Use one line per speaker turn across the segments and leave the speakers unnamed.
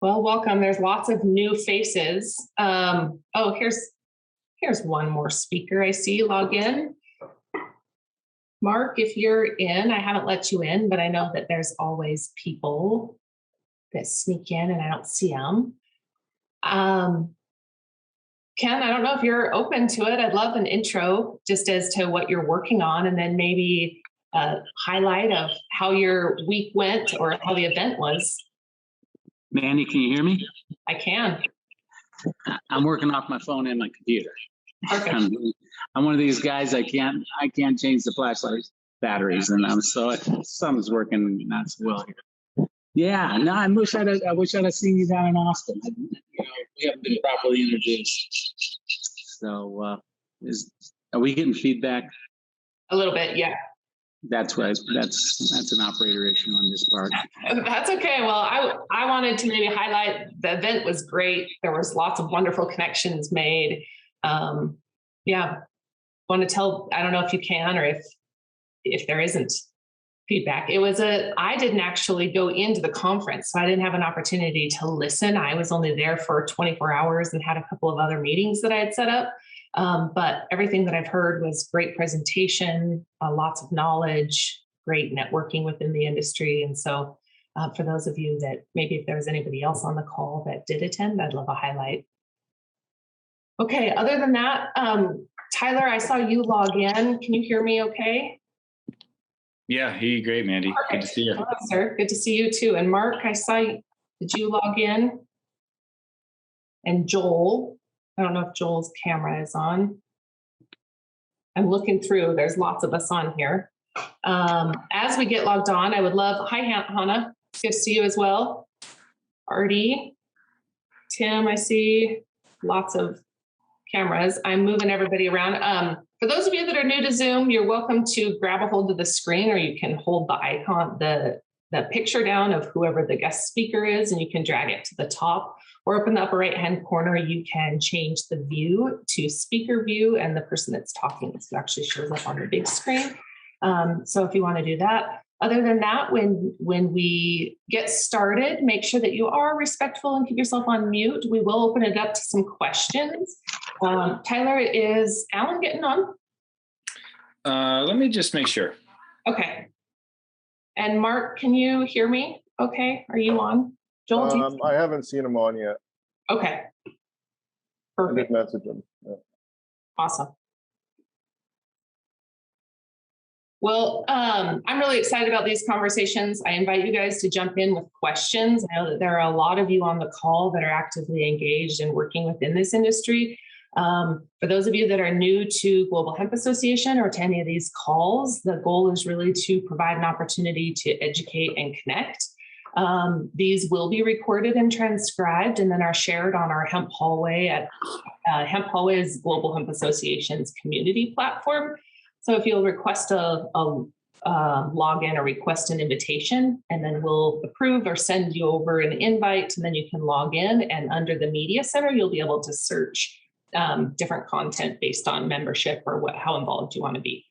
Well, welcome. There's lots of new faces. Here's one more speaker I see log in. Mark, if you're in, I haven't let you in, but I know that there's always people that sneak in and I don't see them. Ken, I don't know if you're open to it. I'd love an intro just as to what you're working on, and then maybe a highlight of how your week went or how the event was.
Mandy, can you hear me?
I can.
I'm working off my phone and my computer.
Perfect.
I'm one of these guys. I can't change the flashlight batteries, and something's working not so well here. Yeah, no, I wish I'd have seen you down in Austin. We haven't been properly introduced. So, are we getting feedback?
A little bit, yeah.
That's right. That's an operator issue on this part.
That's okay. Well, I wanted to maybe highlight the event was great. There was lots of wonderful connections made. Yeah, want to tell, I don't know if you can or if there isn't feedback. I didn't actually go into the conference, so I didn't have an opportunity to listen. I was only there for 24 hours and had a couple of other meetings that I had set up. But everything that I've heard was great presentation, lots of knowledge, great networking within the industry. And so for those of you that maybe if there was anybody else on the call that did attend, I'd love a highlight. Okay, other than that, Tyler, I saw you log in. Can you hear me okay?
Yeah, hear you great, Mandy.
Perfect.
Good to see you.
Hello, sir. Good to see you too. And Mark, I saw you. Did you log in? And Joel, I don't know if Joel's camera is on. I'm looking through. There's lots of us on here. As we get logged on, I would love, hi, Hannah. It's good to see you as well. Artie, Tim, I see lots of cameras. I'm moving everybody around. For those of you that are new to Zoom, you're welcome to grab a hold of the screen, or you can hold the icon, the picture down of whoever the guest speaker is, and you can drag it to the top. Or up in the upper right-hand corner, you can change the view to speaker view, and the person that's talking actually shows up on the big screen. So if you want to do that. Other than that, when we get started, make sure that you are respectful and keep yourself on mute. We will open it up to some questions. Tyler, is Alan getting on?
Let me just make sure.
Okay. And Mark, can you hear me? Okay. Are you on? Joel,
I haven't seen him on yet.
Okay. Perfect.
I did message him. Yeah.
Awesome. Well, I'm really excited about these conversations. I invite you guys to jump in with questions. I know that there are a lot of you on the call that are actively engaged and working within this industry. For those of you that are new to Global Hemp Association or to any of these calls, the goal is really to provide an opportunity to educate and connect. These will be recorded and transcribed and then are shared on our Hemp Hallway at Hemp Hallway is Global Hemp Association's community platform. So if you'll request a login or request an invitation, and then we'll approve or send you over an invite, and then you can log in, and under the Media Center, you'll be able to search different content based on membership or how involved you want to be.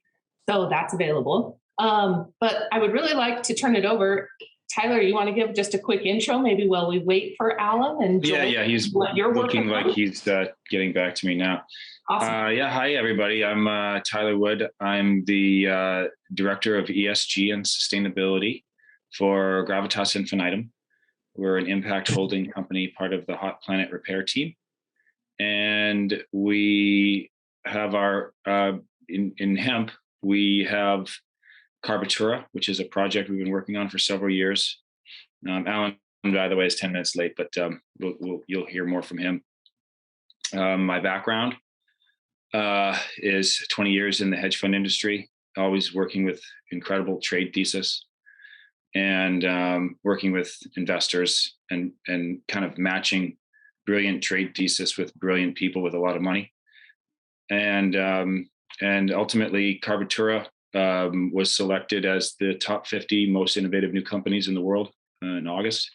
So that's available. But I would really like to turn it over. Tyler, you want to give just a quick intro, maybe while we wait for Alan? And
yeah, he's looking like he's getting back to me now.
Awesome.
Hi, everybody. I'm Tyler Wood. I'm the Director of ESG and Sustainability for Gravitas Infinitum. We're an impact holding company, part of the Hot Planet Repair team. And we have our, in hemp, we have Carbitura, which is a project we've been working on for several years. Alan, by the way, is 10 minutes late, but you'll hear more from him. My background is 20 years in the hedge fund industry, always working with incredible trade thesis and working with investors and kind of matching brilliant trade thesis with brilliant people with a lot of money. And ultimately, Carbitura was selected as the top 50 most innovative new companies in the world in August.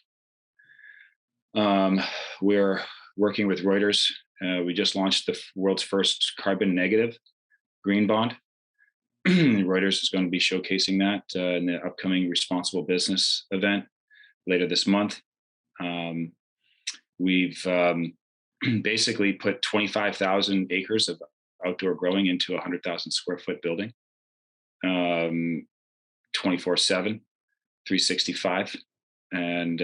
We're working with Witters. We just launched the world's first carbon negative green bond. Reuters is going to be showcasing that in the upcoming Responsible Business event later this month. we've basically put 25,000 acres of outdoor growing into a 100,000 square foot building, 24/7, 365. And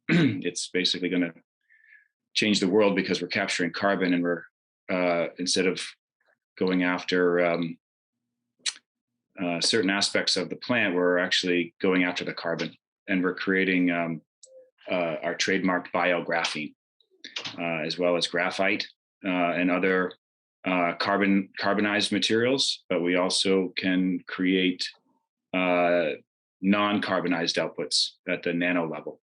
it's basically going to change the world because we're capturing carbon, and we're instead of going after certain aspects of the plant, we're actually going after the carbon, and we're creating our trademarked biographene, as well as graphite and other carbonized materials. But we also can create non-carbonized outputs at the nano level.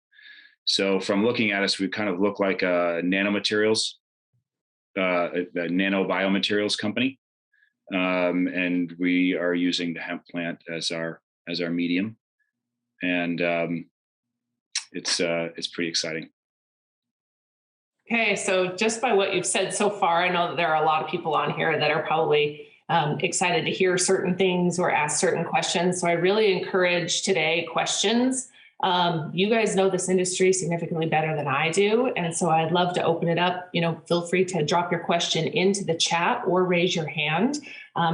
So from looking at us, we kind of look like a nanomaterials, a nano biomaterials company. And we are using the hemp plant as our medium. And it's pretty exciting.
Okay, so just by what you've said so far, I know that there are a lot of people on here that are probably excited to hear certain things or ask certain questions. So I really encourage today questions. You guys know this industry significantly better than I do. And so I'd love to open it up. Feel free to drop your question into the chat or raise your hand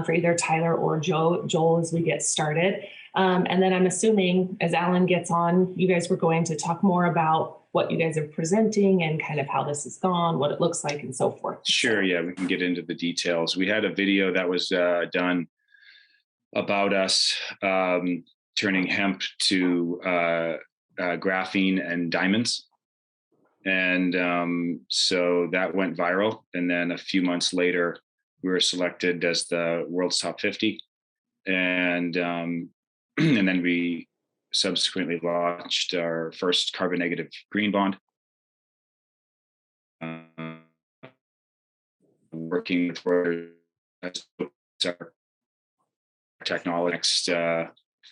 for either Tyler or Joel as we get started. And then I'm assuming as Alan gets on, you guys were going to talk more about what you guys are presenting and kind of how this has gone, what it looks like, and so forth.
Sure, yeah, we can get into the details. We had a video that was done about us turning hemp to graphene and diamonds. And so that went viral. And then a few months later, we were selected as the world's top 50. And and then we subsequently launched our first carbon negative green bond. Working with our technology next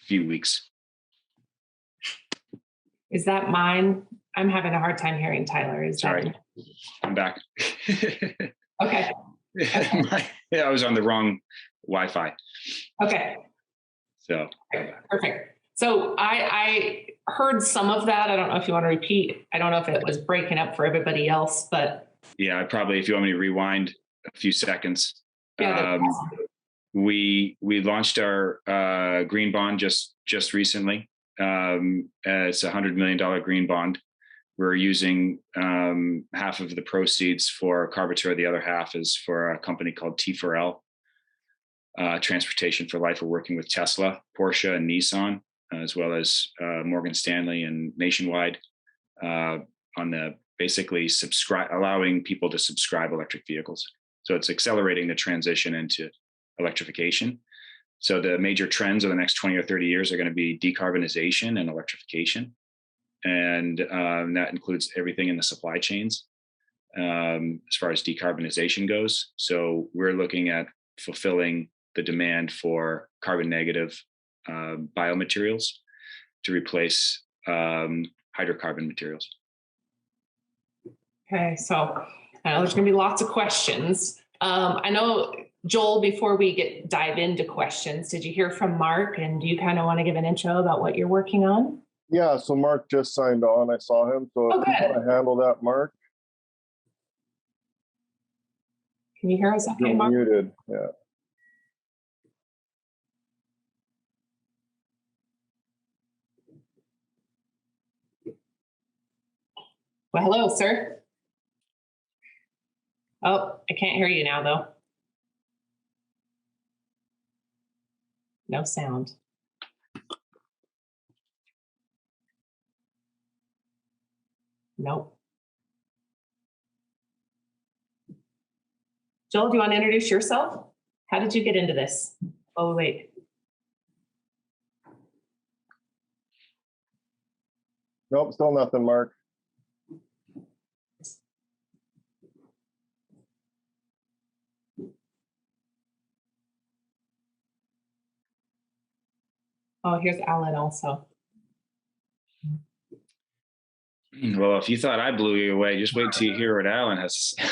few weeks.
Is that mine? I'm having a hard time hearing Tyler.
Sorry, I'm back.
Okay.
I was on the wrong Wi-Fi.
Okay.
So
perfect. So I heard some of that. I don't know if you want to repeat. I don't know if it was breaking up for everybody else, but
yeah, probably if you want me to rewind a few seconds.
Yeah,
we launched our green bond just recently. It's a $100 million green bond. We're using half of the proceeds for Carbitur. The other half is for a company called T4L, Transportation for Life. We're working with Tesla, Porsche, and Nissan, as well as Morgan Stanley and Nationwide on the basically allowing people to subscribe electric vehicles. So it's accelerating the transition into electrification. So the major trends over the next 20 or 30 years are going to be decarbonization and electrification. And that includes everything in the supply chains as far as decarbonization goes. So we're looking at fulfilling the demand for carbon negative biomaterials to replace hydrocarbon materials.
Okay, so I know there's going to be lots of questions. I know, Joel, before we dive into questions, did you hear from Mark? And do you kind of want to give an intro about what you're working on?
Yeah, so Mark just signed on. I saw him. So if you want to handle that, Mark.
Can you hear us okay,
You're
Mark?
muted, yeah.
Well, hello, sir. Oh, I can't hear you now, though. No sound. Nope. Joel, do you want to introduce yourself? How did you get into this? Oh, wait.
Nope, still nothing, Mark.
Oh, here's Alan also.
Well, if you thought I blew you away, just wait till you hear what Alan has to say.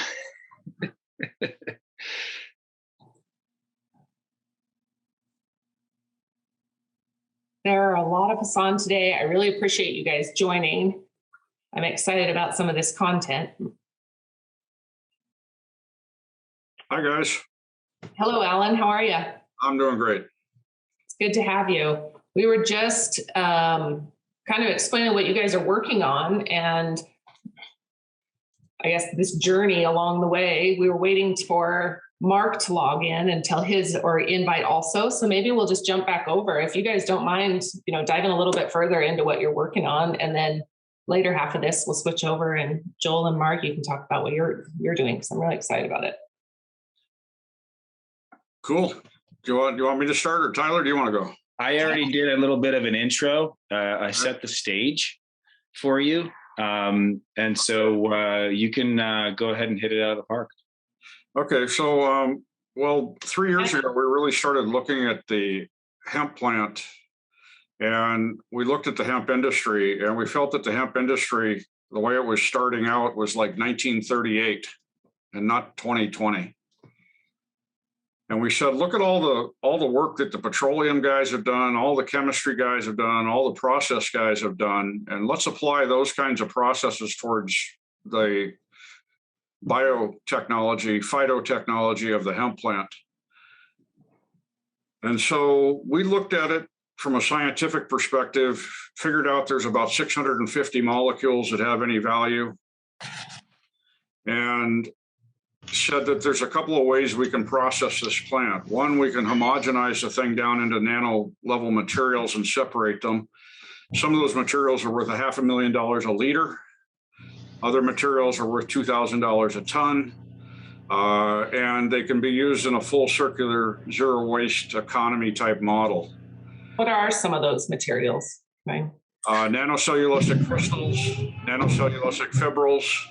There are a lot of us on today. I really appreciate you guys joining. I'm excited about some of this content.
Hi, guys.
Hello, Alan. How are you?
I'm doing great.
It's good to have you. We were just kind of explaining what you guys are working on, and I guess this journey along the way. We were waiting for Mark to log in and tell his or invite also. So maybe we'll just jump back over. If you guys don't mind, diving a little bit further into what you're working on, and then later half of this, we'll switch over, and Joel and Mark, you can talk about what you're doing, because I'm really excited about it.
Cool. Do you want me to start, or Tyler, do you want to go?
I already did a little bit of an intro. I set the stage for you. And so you can go ahead and hit it out of the park.
Okay. So, well, 3 years ago, we really started looking at the hemp plant, and we looked at the hemp industry, and we felt that the hemp industry, the way it was starting out, was like 1938 and not 2020. And we said, look at all the work that the petroleum guys have done, all the chemistry guys have done, all the process guys have done, and let's apply those kinds of processes towards the biotechnology, phytotechnology of the hemp plant. And so we looked at it from a scientific perspective, figured out there's about 650 molecules that have any value, and said that there's a couple of ways we can process this plant. One, we can homogenize the thing down into nano level materials and separate them. Some of those materials are worth $500,000 a liter. Other materials are worth $2,000 a ton. And they can be used in a full circular zero waste economy type model.
What are some of those materials? Okay.
Nanocellulosic crystals, nanocellulosic fibrils,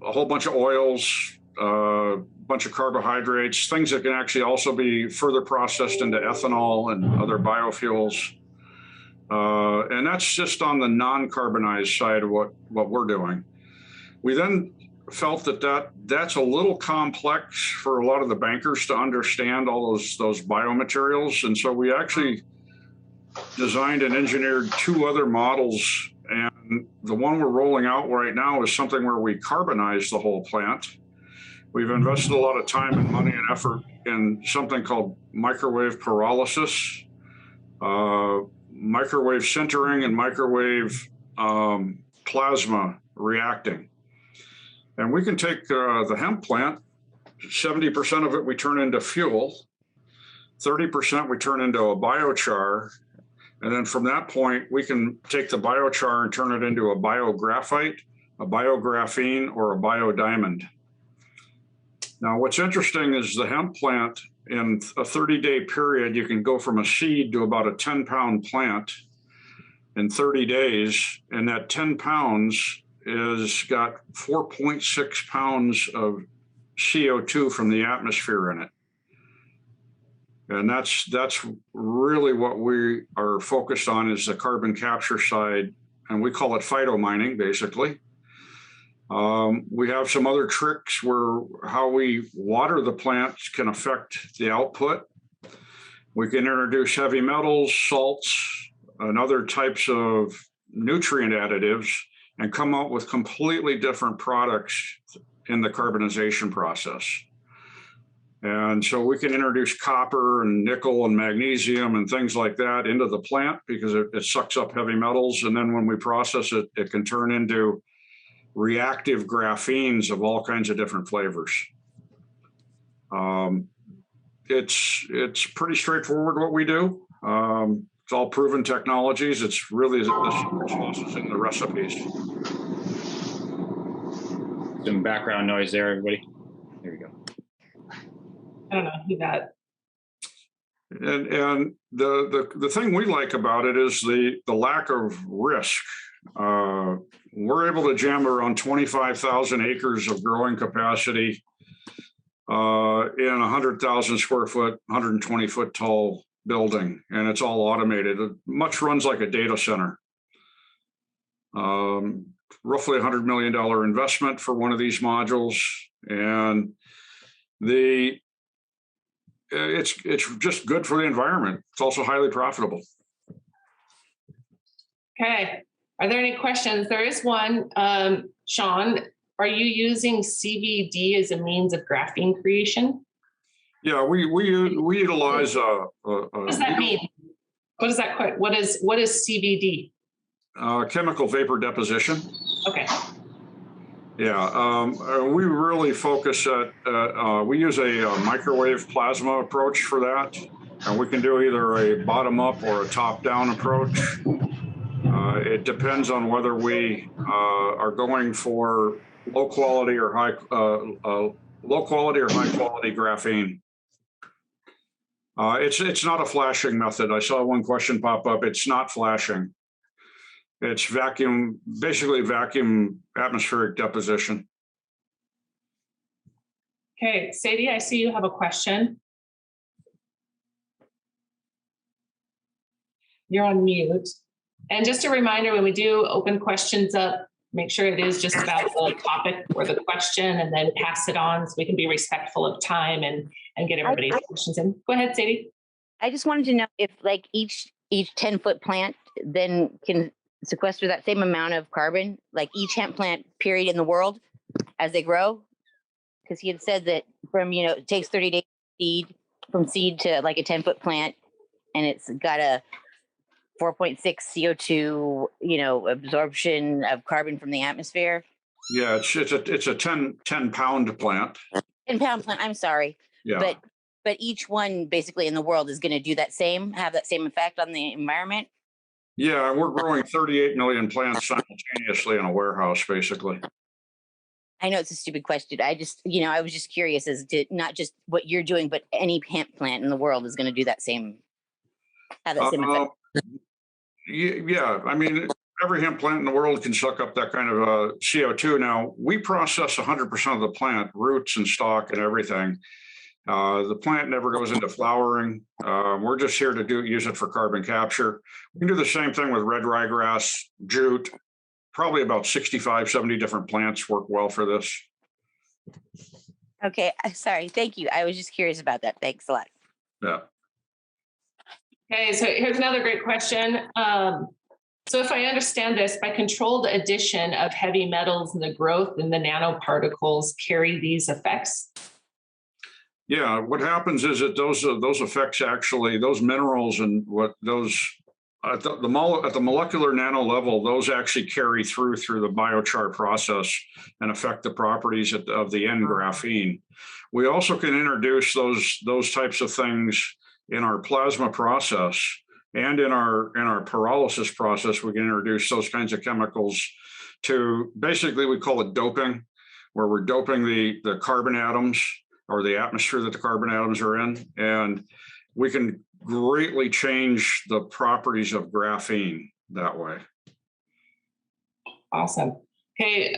a whole bunch of oils, a bunch of carbohydrates, things that can actually also be further processed into ethanol and other biofuels. And that's just on the non-carbonized side of what we're doing. We then felt that's a little complex for a lot of the bankers to understand all those biomaterials. And so we actually designed and engineered 2 other models. And the one we're rolling out right now is something where we carbonize the whole plant. We've invested a lot of time and money and effort in something called microwave pyrolysis, microwave sintering, and microwave plasma reacting. And we can take the hemp plant, 70% of it we turn into fuel, 30% we turn into a biochar. And then from that point, we can take the biochar and turn it into a biographite, a biographene, or a biodiamond. Now, what's interesting is the hemp plant, in a 30-day period, you can go from a seed to about a 10-pound plant in 30 days. And that 10 pounds is got 4.6 pounds of CO2 from the atmosphere in it. And that's really what we are focused on, is the carbon capture side, and we call it phytomining, basically. We have some other tricks where how we water the plants can affect the output. We can introduce heavy metals, salts, and other types of nutrient additives, and come out with completely different products in the carbonization process. And so we can introduce copper and nickel and magnesium and things like that into the plant because it sucks up heavy metals. And then when we process it, it can turn into reactive graphenes of all kinds of different flavors. It's pretty straightforward what we do. It's all proven technologies. It's really the secret sauce is in the recipes.
Some background noise there, everybody. There we go.
I don't know who that.
And the thing we like about it is the lack of risk. We're able to jam around 25,000 acres of growing capacity in a 100,000 square foot, 120 foot tall building, and it's all automated. It much runs like a data center. Roughly $100 million investment for one of these modules, and it's just good for the environment. It's also highly profitable.
Okay, Are there any questions? There is one. Sean, are you using CBD as a means of graphene creation?
Yeah, we utilize
What does that mean? What is that? What is CBD?
Chemical vapor deposition.
Okay.
Yeah, we really focus at, we use a microwave plasma approach for that. And we can do either a bottom up or a top down approach. It depends on whether we are going for low quality or high quality graphene. It's not a flashing method. I saw one question pop up. It's not flashing. It's vacuum, basically vacuum atmospheric deposition.
Okay, Sadie, I see you have a question. You're on mute. And just a reminder, when we do open questions up, make sure it is just about the topic or the question, and then pass it on so we can be respectful of time and get everybody's questions in. Go ahead, Sadie.
I just wanted to know if like each 10-foot plant then can sequester that same amount of carbon, like each hemp plant period in the world as they grow? Because he had said that from, it takes 30 days from seed to like a 10-foot plant, and it's got a 4.6 CO2, absorption of carbon from the atmosphere.
Yeah, it's a 10 pound plant.
10-pound plant. I'm sorry.
Yeah.
But each one basically in the world is going to do have that same effect on the environment.
Yeah, we're growing 38 million plants simultaneously in a warehouse, basically.
I know it's a stupid question. I just, I was just curious as to not just what you're doing, but any hemp plant in the world is going to do have that same effect.
Yeah, I mean, every hemp plant in the world can suck up that kind of CO2. Now, we process 100% of the plant, roots and stalk and everything. The plant never goes into flowering. We're just here to use it for carbon capture. We can do the same thing with red ryegrass, jute. Probably about 65, 70 different plants work well for this.
Okay, sorry. Thank you. I was just curious about that. Thanks a lot.
Yeah.
Okay, so here's another great question. So if I understand this, by controlled addition of heavy metals and the growth in the nanoparticles carry these effects?
Yeah, what happens is that those effects actually, those minerals and what those at the molecular nano level, those actually carry through the biochar process and affect the properties of the end graphene. We also can introduce those types of things in our plasma process and in our pyrolysis process. We can introduce those kinds of chemicals to basically, we call it doping, where we're doping the carbon atoms or the atmosphere that the carbon atoms are in, and we can greatly change the properties of graphene that way.
Awesome. Okay,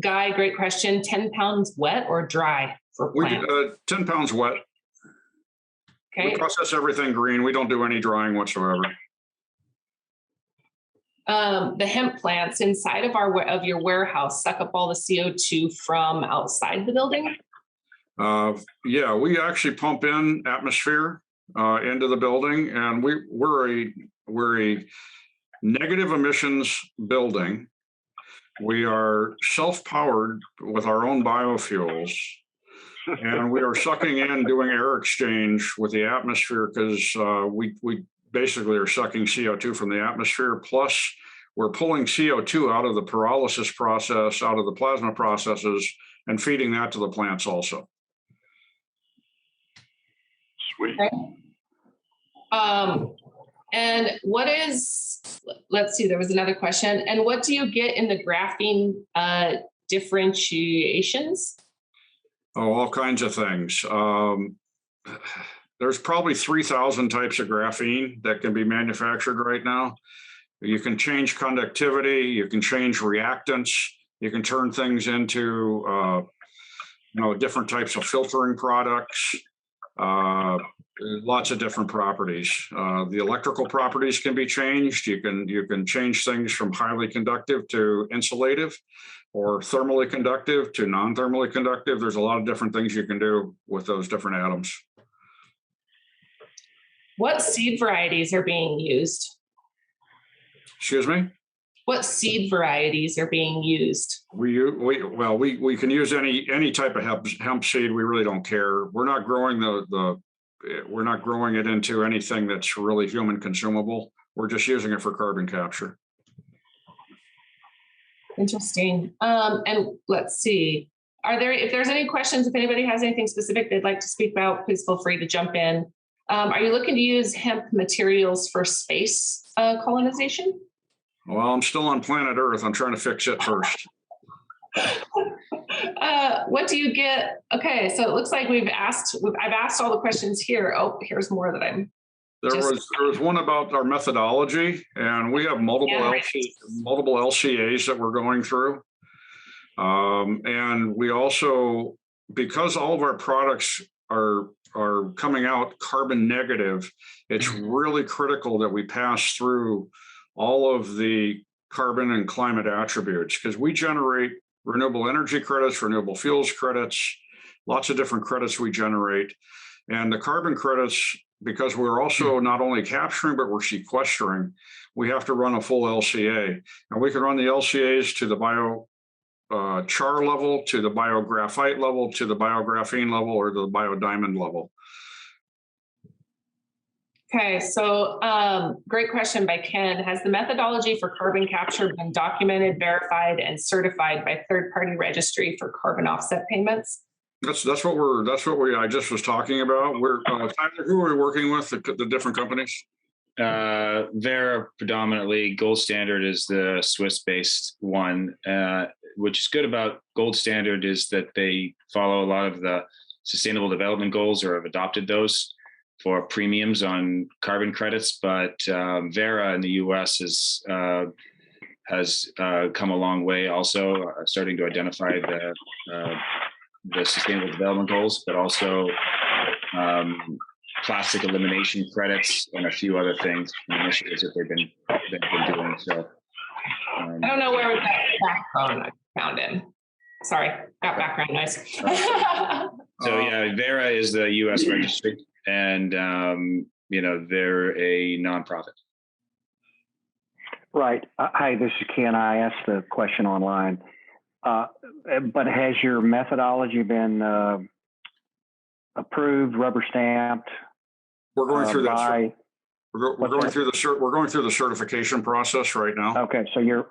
Guy, great question. 10 pounds wet or dry for plants?
10 pounds wet.
Okay.
We process everything green. We don't do any drying whatsoever.
The hemp plants inside of your warehouse suck up all the CO2 from outside the building?
Yeah, we actually pump in atmosphere into the building, and we're a negative emissions building. We are self-powered with our own biofuels, and we are sucking in, doing air exchange with the atmosphere because we basically are sucking CO2 from the atmosphere. Plus, we're pulling CO2 out of the pyrolysis process, out of the plasma processes, and feeding that to the plants also.
Sweet.
Okay. And what is, let's see, there was another question. And what do you get in the graphene differentiations?
Oh, all kinds of things. There's probably 3,000 types of graphene that can be manufactured right now. You can change conductivity, you can change reactants, you can turn things into different types of filtering products. Lots of different properties. The electrical properties can be changed. You can change things from highly conductive to insulative, or thermally conductive to non-thermally conductive. There's a lot of different things you can do with those different atoms.
What seed varieties are being used?
Excuse me?
what seed varieties are being used?
We can use any type of hemp seed. We really don't care. We're not growing we're not growing it into anything that's really human consumable. We're just using it for carbon capture.
Interesting. And let's see. If there's any questions, if anybody has anything specific they'd like to speak about, please feel free to jump in. Are you looking to use hemp materials for space colonization?
Well, I'm still on planet Earth. I'm trying to fix it first.
What do you get? Okay, so it looks like I've asked all the questions here. Oh, here's more that I'm.
There was one about our methodology, and we have multiple LCAs that we're going through. And we also, because all of our products are coming out carbon negative, it's really critical that we pass through all of the carbon and climate attributes, because we generate renewable energy credits, renewable fuels credits, lots of different credits we generate. And the carbon credits, because we're also not only capturing, but we're sequestering, we have to run a full LCA. And we can run the LCAs to the Biochar level, to the biographite level, to the biographene level, or the biodiamond level.
Okay, so great question by Ken. Has the methodology for carbon capture been documented, verified, and certified by third-party registry for carbon offset payments?
That's what I just was talking about. Tyler, who are we working with? The different companies.
Vera predominantly. Gold Standard is the Swiss-based one. Which is good about Gold Standard is that they follow a lot of the Sustainable Development Goals, or have adopted those for premiums on carbon credits. But Vera in the U.S. has come a long way, also starting to identify the Sustainable Development Goals, but also plastic elimination credits and a few other things, initiatives that they've been doing. So
I don't know where that background I found in. Sorry, got background noise.
So yeah, Vera is the U.S. registry, and they're a nonprofit.
Right. Hi, this is Ken. I asked the question online, but has your methodology been approved, rubber stamped?
We're going through that. We're going through the certification process right now.
Okay, so you're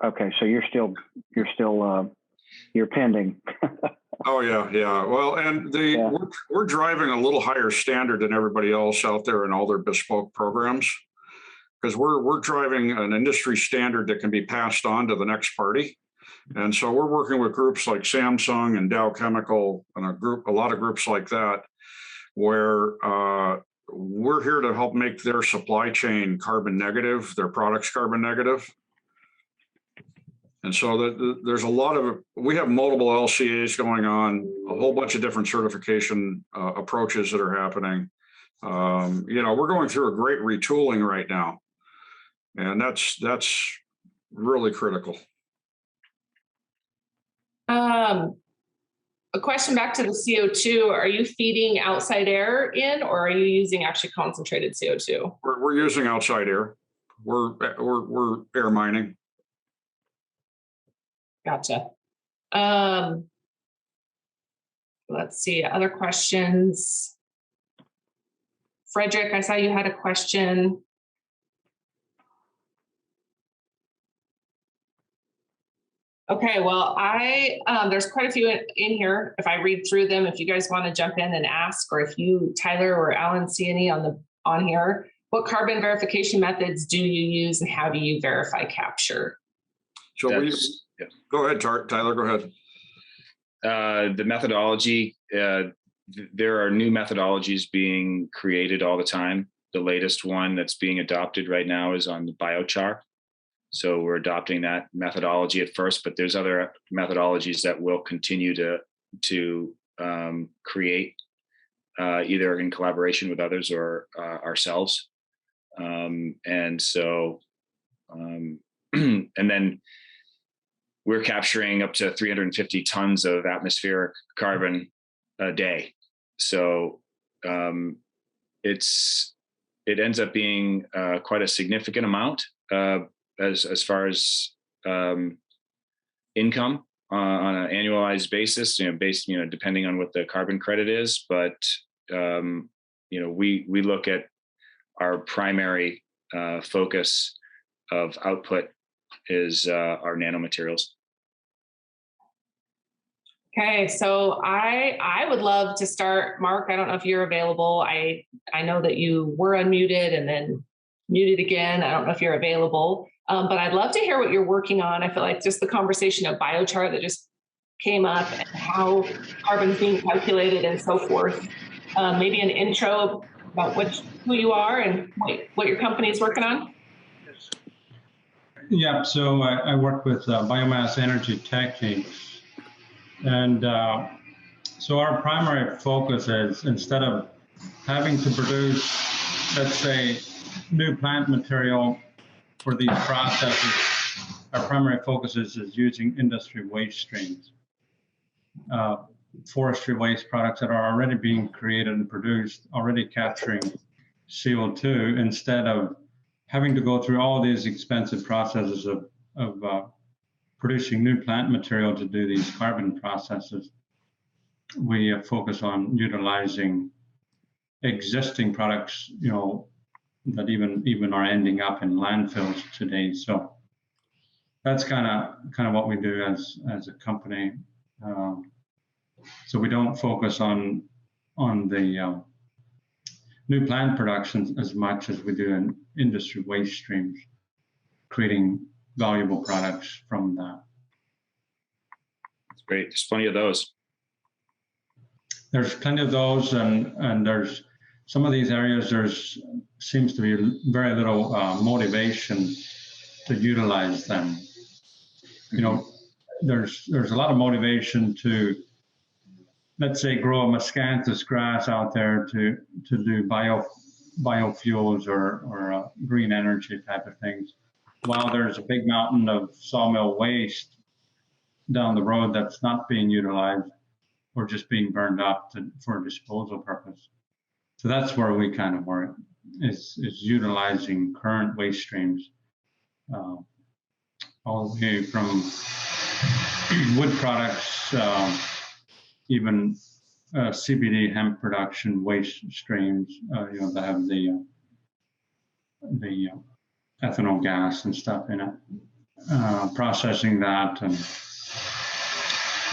pending.
Oh yeah. Well, and we're driving a little higher standard than everybody else out there in all their bespoke programs, because we're driving an industry standard that can be passed on to the next party. And so we're working with groups like Samsung and Dow Chemical and a lot of groups like that, where we're here to help make their supply chain carbon negative, their products carbon negative. And so there's we have multiple LCAs going on, a whole bunch of different certification approaches that are happening. We're going through a great retooling right now, and that's really critical.
A question back to the CO2. Are you feeding outside air in, or are you using actually concentrated CO2?
We're using outside air. We're air mining.
Gotcha. Let's see, other questions. Frederick, I saw you had a question. Okay, well, there's quite a few in here. If I read through them, if you guys want to jump in and ask, or if you, Tyler or Alan, see any on here, what carbon verification methods do you use, and how do you verify capture?
So go ahead, Tyler. Go ahead.
The methodology. There are new methodologies being created all the time. The latest one that's being adopted right now is on the Biochar. So we're adopting that methodology at first, but there's other methodologies that will continue to create either in collaboration with others or ourselves. And then we're capturing up to 350 tons of atmospheric carbon a day. So it ends up being quite a significant amount as far as income on an annualized basis, depending on what the carbon credit is. But, we look at our primary focus of output is our nanomaterials.
Okay, so I would love to start. Mark, I don't know if you're available. I know that you were unmuted and then muted again. I don't know if you're available, but I'd love to hear what you're working on. I feel like just the conversation of biochar that just came up and how carbon is being calculated and so forth. Maybe an intro about who you are and what your company is working on.
Yeah, so I work with BioMass Energy Techniques. And so our primary focus is, instead of having to produce, let's say, new plant material for these processes, our primary focus is using industry waste streams, forestry waste products that are already being created and produced, already capturing CO2, instead of having to go through all these expensive processes of producing new plant material to do these carbon processes. We focus on utilizing existing products, that even are ending up in landfills today. So that's kind of what we do as a company. So we don't focus on the new plant production as much as we do in industry waste streams, creating valuable products from that.
That's great. There's plenty of those.
There's plenty of those, and there's some of these areas, seems to be very little motivation to utilize them. There's a lot of motivation to, let's say, grow a miscanthus grass out there to do biofuels or green energy type of things, while there's a big mountain of sawmill waste down the road that's not being utilized or just being burned up for a disposal purpose. So that's where we kind of work, is utilizing current waste streams, all the way from wood products, even CBD hemp production waste streams, that have the ethanol gas and stuff in it, processing that, and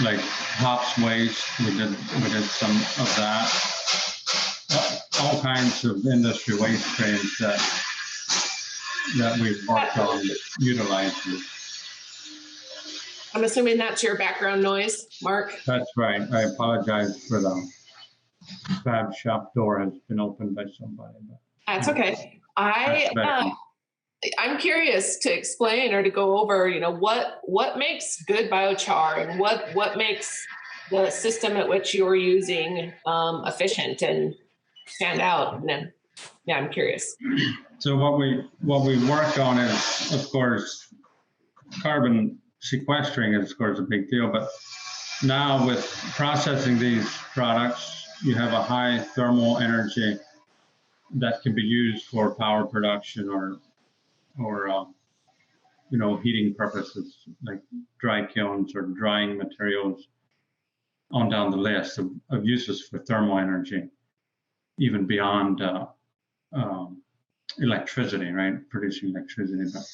like hops waste, we did some of that. All kinds of industry waste streams that we've worked on utilizing.
I'm assuming that's your background noise, Mark?
That's right. I apologize for the fab shop door has been opened by somebody.
That's okay. I'm curious to explain or to go over, what makes good biochar, and what makes the system at which you're using efficient and stand out. And then, yeah, I'm curious.
So what we work on is, of course, carbon sequestering is, of course, a big deal. But now with processing these products, you have a high thermal energy that can be used for power production or heating purposes, like dry kilns or drying materials, on down the list of uses for thermal energy, even beyond electricity, right? Producing electricity. But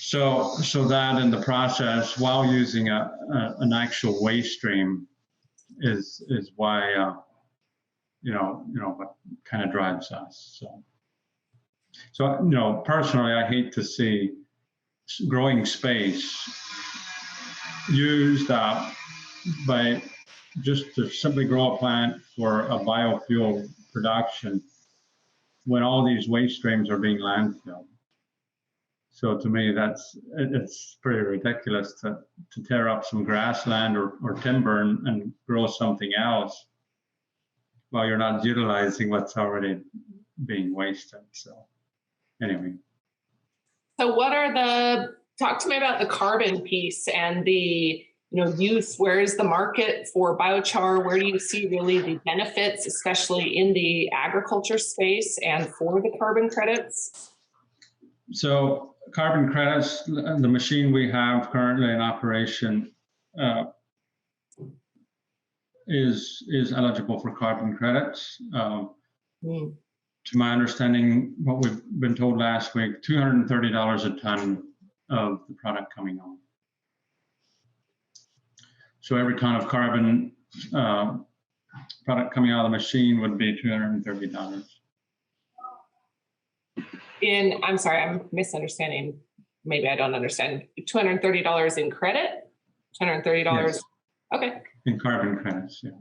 so that in the process, while using an actual waste stream, is why what kind of drives us. So personally, I hate to see growing space used up by just to simply grow a plant for a biofuel production when all these waste streams are being landfilled. So to me, it's pretty ridiculous to tear up some grassland or timber and grow something else while you're not utilizing what's already being wasted. So anyway.
So talk to me about the carbon piece and the use. Where is the market for biochar? Where do you see really the benefits, especially in the agriculture space and for the carbon credits?
So carbon credits, the machine we have currently in operation is eligible for carbon credits. To my understanding, what we've been told last week, $230 a ton of the product coming on. So every ton of carbon product coming out of the machine would be $230.
I'm sorry, I'm misunderstanding. Maybe I don't understand. $230 in credit? $230?
Yes.
Okay.
In carbon credits, yeah.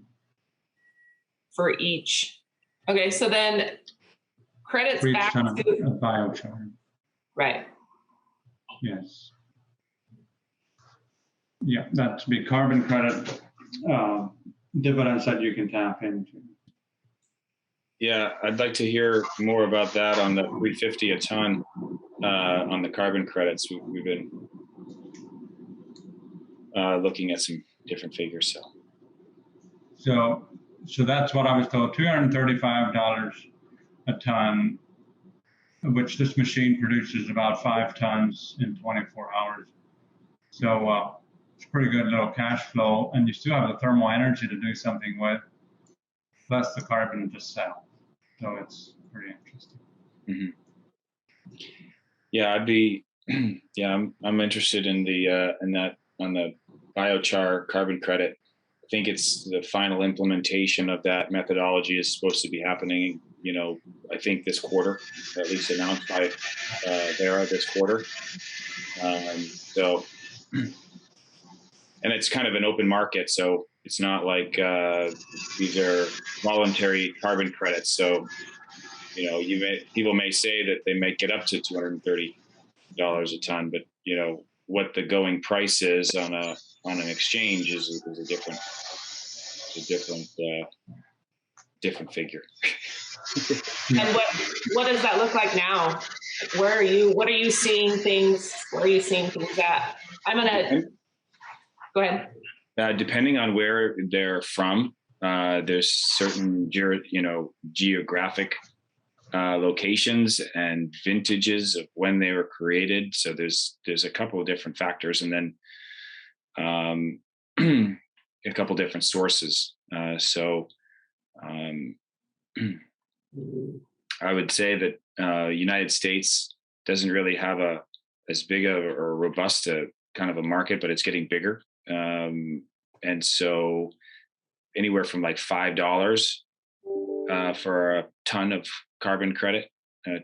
For each. Okay, so then credits
For each
back
ton of
to
biochar.
right.
Yes. Yeah, that's be carbon credit dividends that you can tap into.
Yeah, I'd like to hear more about that on the 350 a ton on the carbon credits. We've been looking at some different figures.
So that's what I was told, $235 a ton, which this machine produces about 5 tons in 24 hours. So it's pretty good little cash flow, and you still have the thermal energy to do something with, plus the carbon to sell. So it's pretty interesting.
Mm-hmm. Yeah, I'd be. Yeah, I'm interested in that on the biochar carbon credit. I think it's the final implementation of that methodology is supposed to be happening. I think this quarter, or at least announced by Vera this quarter. And it's kind of an open market, so it's not like these are voluntary carbon credits. So, people may say that they may get up to $230 a ton, but what the going price is on an exchange is a different figure.
And what does that look like now? What are you seeing things? Where are you seeing things at? I'm gonna go ahead.
Depending on where they're from, there's certain geographic locations and vintages of when they were created. So there's a couple of different factors, and then a couple different sources. I would say that United States doesn't really have as big or robust a kind of a market, but it's getting bigger. And so anywhere from like $5 for a ton of carbon credit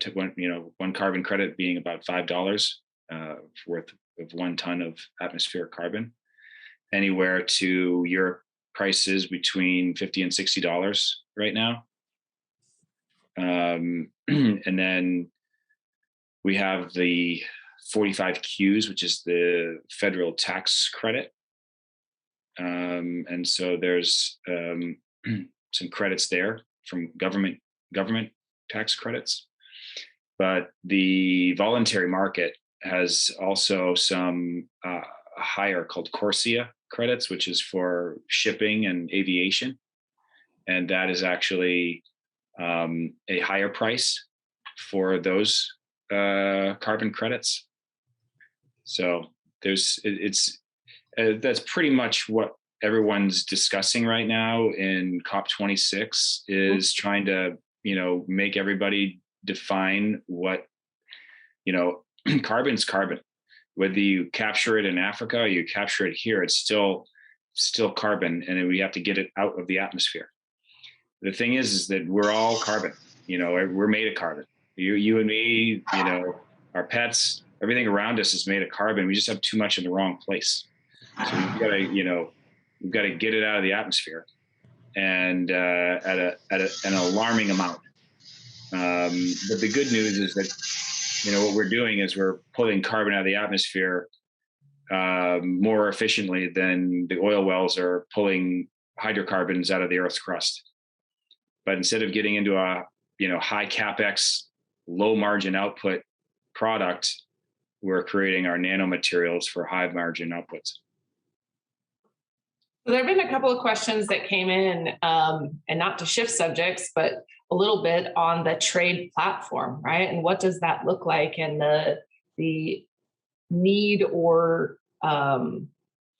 to one carbon credit being about $5 worth of 1 ton of atmospheric carbon, anywhere to Europe prices between $50 and $60 right now. And then we have the 45Qs, which is the federal tax credit. And so there's some credits there from government tax credits. But the voluntary market has also some higher called CORSIA credits, which is for shipping and aviation. And that is actually a higher price for those carbon credits. So that's pretty much what everyone's discussing right now in COP26 is trying to, make everybody define what, carbon's carbon. Whether you capture it in Africa or you capture it here, it's still carbon, and we have to get it out of the atmosphere. The thing is that we're all carbon. We're made of carbon. You and me, our pets, everything around us is made of carbon. We just have too much in the wrong place. So we've got to get it out of the atmosphere, and at an alarming amount. But the good news is that what we're doing is we're pulling carbon out of the atmosphere more efficiently than the oil wells are pulling hydrocarbons out of the Earth's crust. But instead of getting into a high capex, low margin output product, we're creating our nanomaterials for high margin outputs.
There have been a couple of questions that came in, and not to shift subjects, but a little bit on the trade platform, right? And what does that look like, and the need or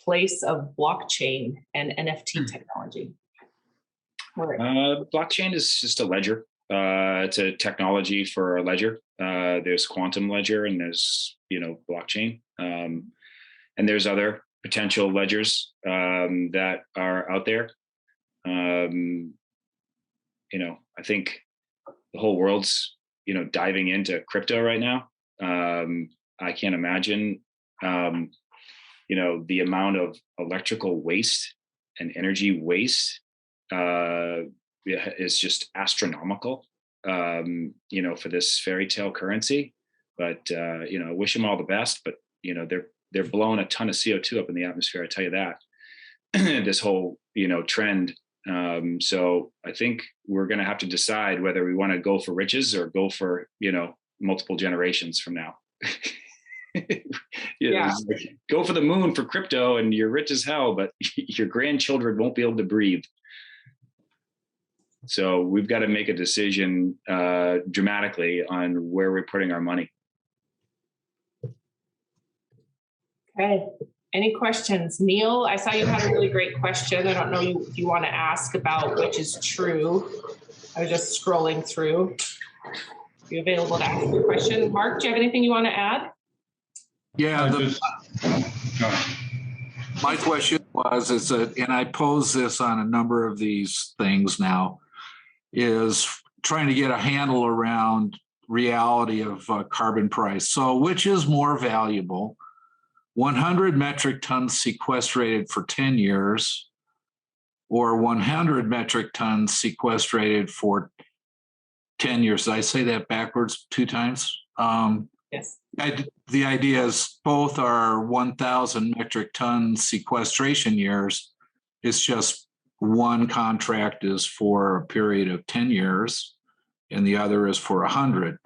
place of blockchain and NFT technology?
Blockchain is just a ledger. It's a technology for a ledger. There's quantum ledger and there's, blockchain. And there's other potential ledgers that are out there. I think the whole world's, diving into crypto right now. I can't imagine, the amount of electrical waste and energy waste is just astronomical, for this fairy tale currency. But, I wish them all the best, but, they're blowing a ton of CO2 up in the atmosphere. I tell you that. This whole, trend. So I think we're going to have to decide whether we want to go for riches or go for, multiple generations from now. Go for the moon for crypto and you're rich as hell, but your grandchildren won't be able to breathe. So we've got to make a decision dramatically on where we're putting our money.
Okay. Any questions? Neil, I saw you had a really great question. I don't know if you want to ask about which is true. I was just scrolling through. Are you available to ask a question? Mark, do you have anything you want to add?
Yeah. My question was, and I pose this on a number of these things now, is trying to get a handle around reality of carbon price. So which is more valuable? 100 metric tons sequestrated for 10 years or 100 metric tons sequestrated for 10 years. Did I say that backwards 2 times?
Yes.
The idea is both are 1,000 metric ton sequestration years. It's just one contract is for a period of 10 years and the other is for 100.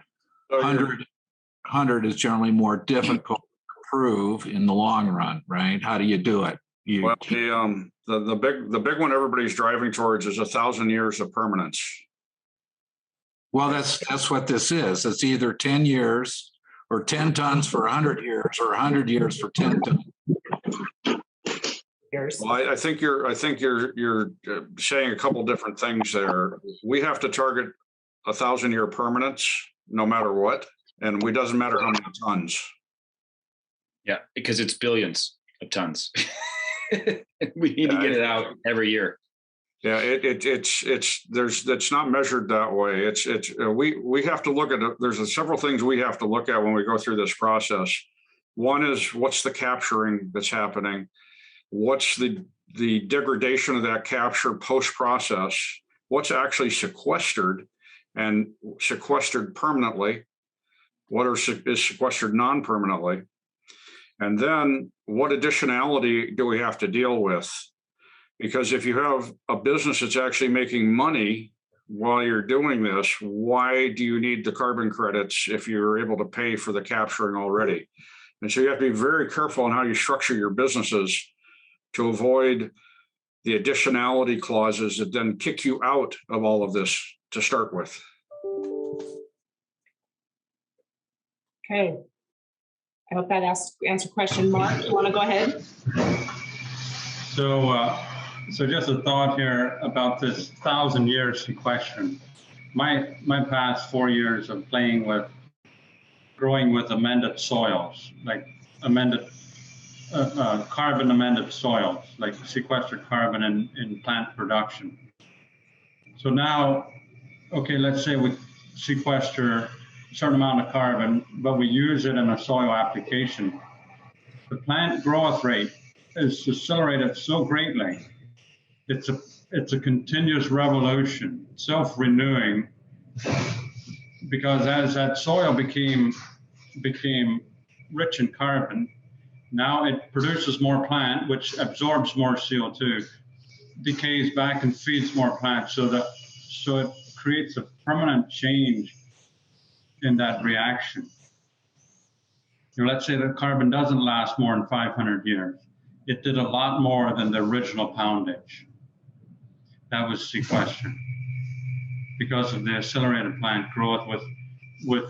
100 is generally more difficult prove in the long run, right? How do you do it?
The big one everybody's driving towards is 1,000 years of permanence.
Well, that's what this is. It's either 10 years or 10 tons for 100 years or 100 years for 10 tons.
Well, I think you're saying a couple different things there. We have to target 1,000-year permanence no matter what, and it doesn't matter how many tons.
Yeah, because it's billions of tons. We need to get it out every year.
Yeah, it's not measured that way. We have to look at it. There's several things we have to look at when we go through this process. One is what's the capturing that's happening? What's the degradation of that capture post-process? What's actually sequestered and sequestered permanently? What is sequestered non-permanently? And then what additionality do we have to deal with? Because if you have a business that's actually making money while you're doing this, why do you need the carbon credits if you're able to pay for the capturing already? And so you have to be very careful on how you structure your businesses to avoid the additionality clauses that then kick you out of all of this to start with.
Okay. I hope that answered question. Mark, you want to go ahead?
So just a thought here about this 1,000 years sequestration. My past 4 years of growing with amended soils, like carbon amended soils, like sequestered carbon in plant production. So now, okay, let's say we sequester a certain amount of carbon, but we use it in a soil application. The plant growth rate is accelerated so greatly. It's a continuous revolution, self-renewing, because as that soil became rich in carbon, now it produces more plant, which absorbs more CO2, decays back and feeds more plants, so it creates a permanent change in that reaction. Let's say that carbon doesn't last more than 500 years. It did a lot more than the original poundage. That was sequestered. because of the accelerated plant growth with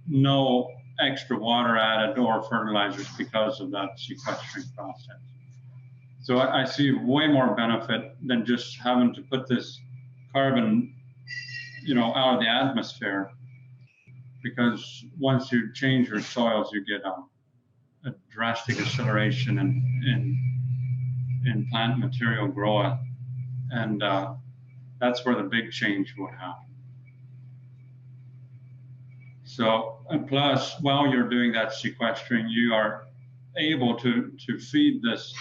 no extra water added or fertilizers because of that sequestering process. So I see way more benefit than just having to put this carbon, out of the atmosphere, because once you change your soils, you get a drastic acceleration in plant material growth, and that's where the big change would happen. So, and plus, while you're doing that sequestering, you are able to feed this,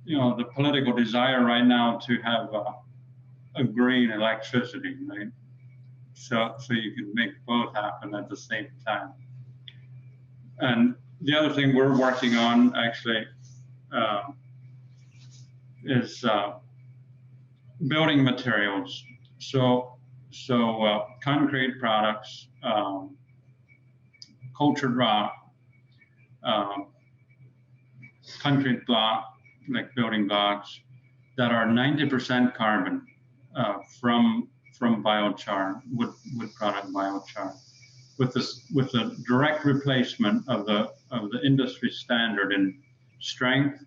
the political desire right now to have a green electricity, right? So you can make both happen at the same time. And the other thing we're working on actually is building materials. So concrete products, cultured rock, concrete block, like building blocks, that are 90% carbon from biochar, wood product biochar, with the direct replacement of the industry standard in strength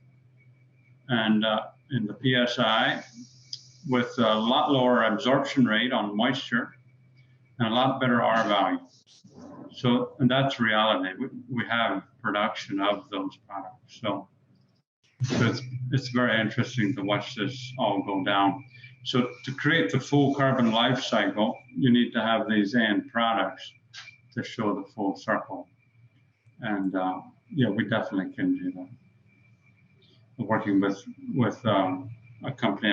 and in the PSI, with a lot lower absorption rate on moisture and a lot better R value. So, and that's reality. We have production of those products. So it's very interesting to watch this all go down. So to create the full carbon life cycle, you need to have these end products to show the full circle. And yeah, we definitely can do that. We're working with a company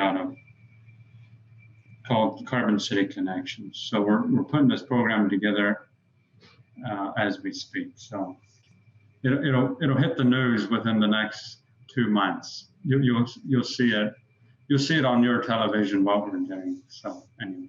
called Carbon City Connections. So we're putting this program together as we speak. So it'll hit the news within the next 2 months. You'll see it. You'll see it on your television what we're doing. So anyway.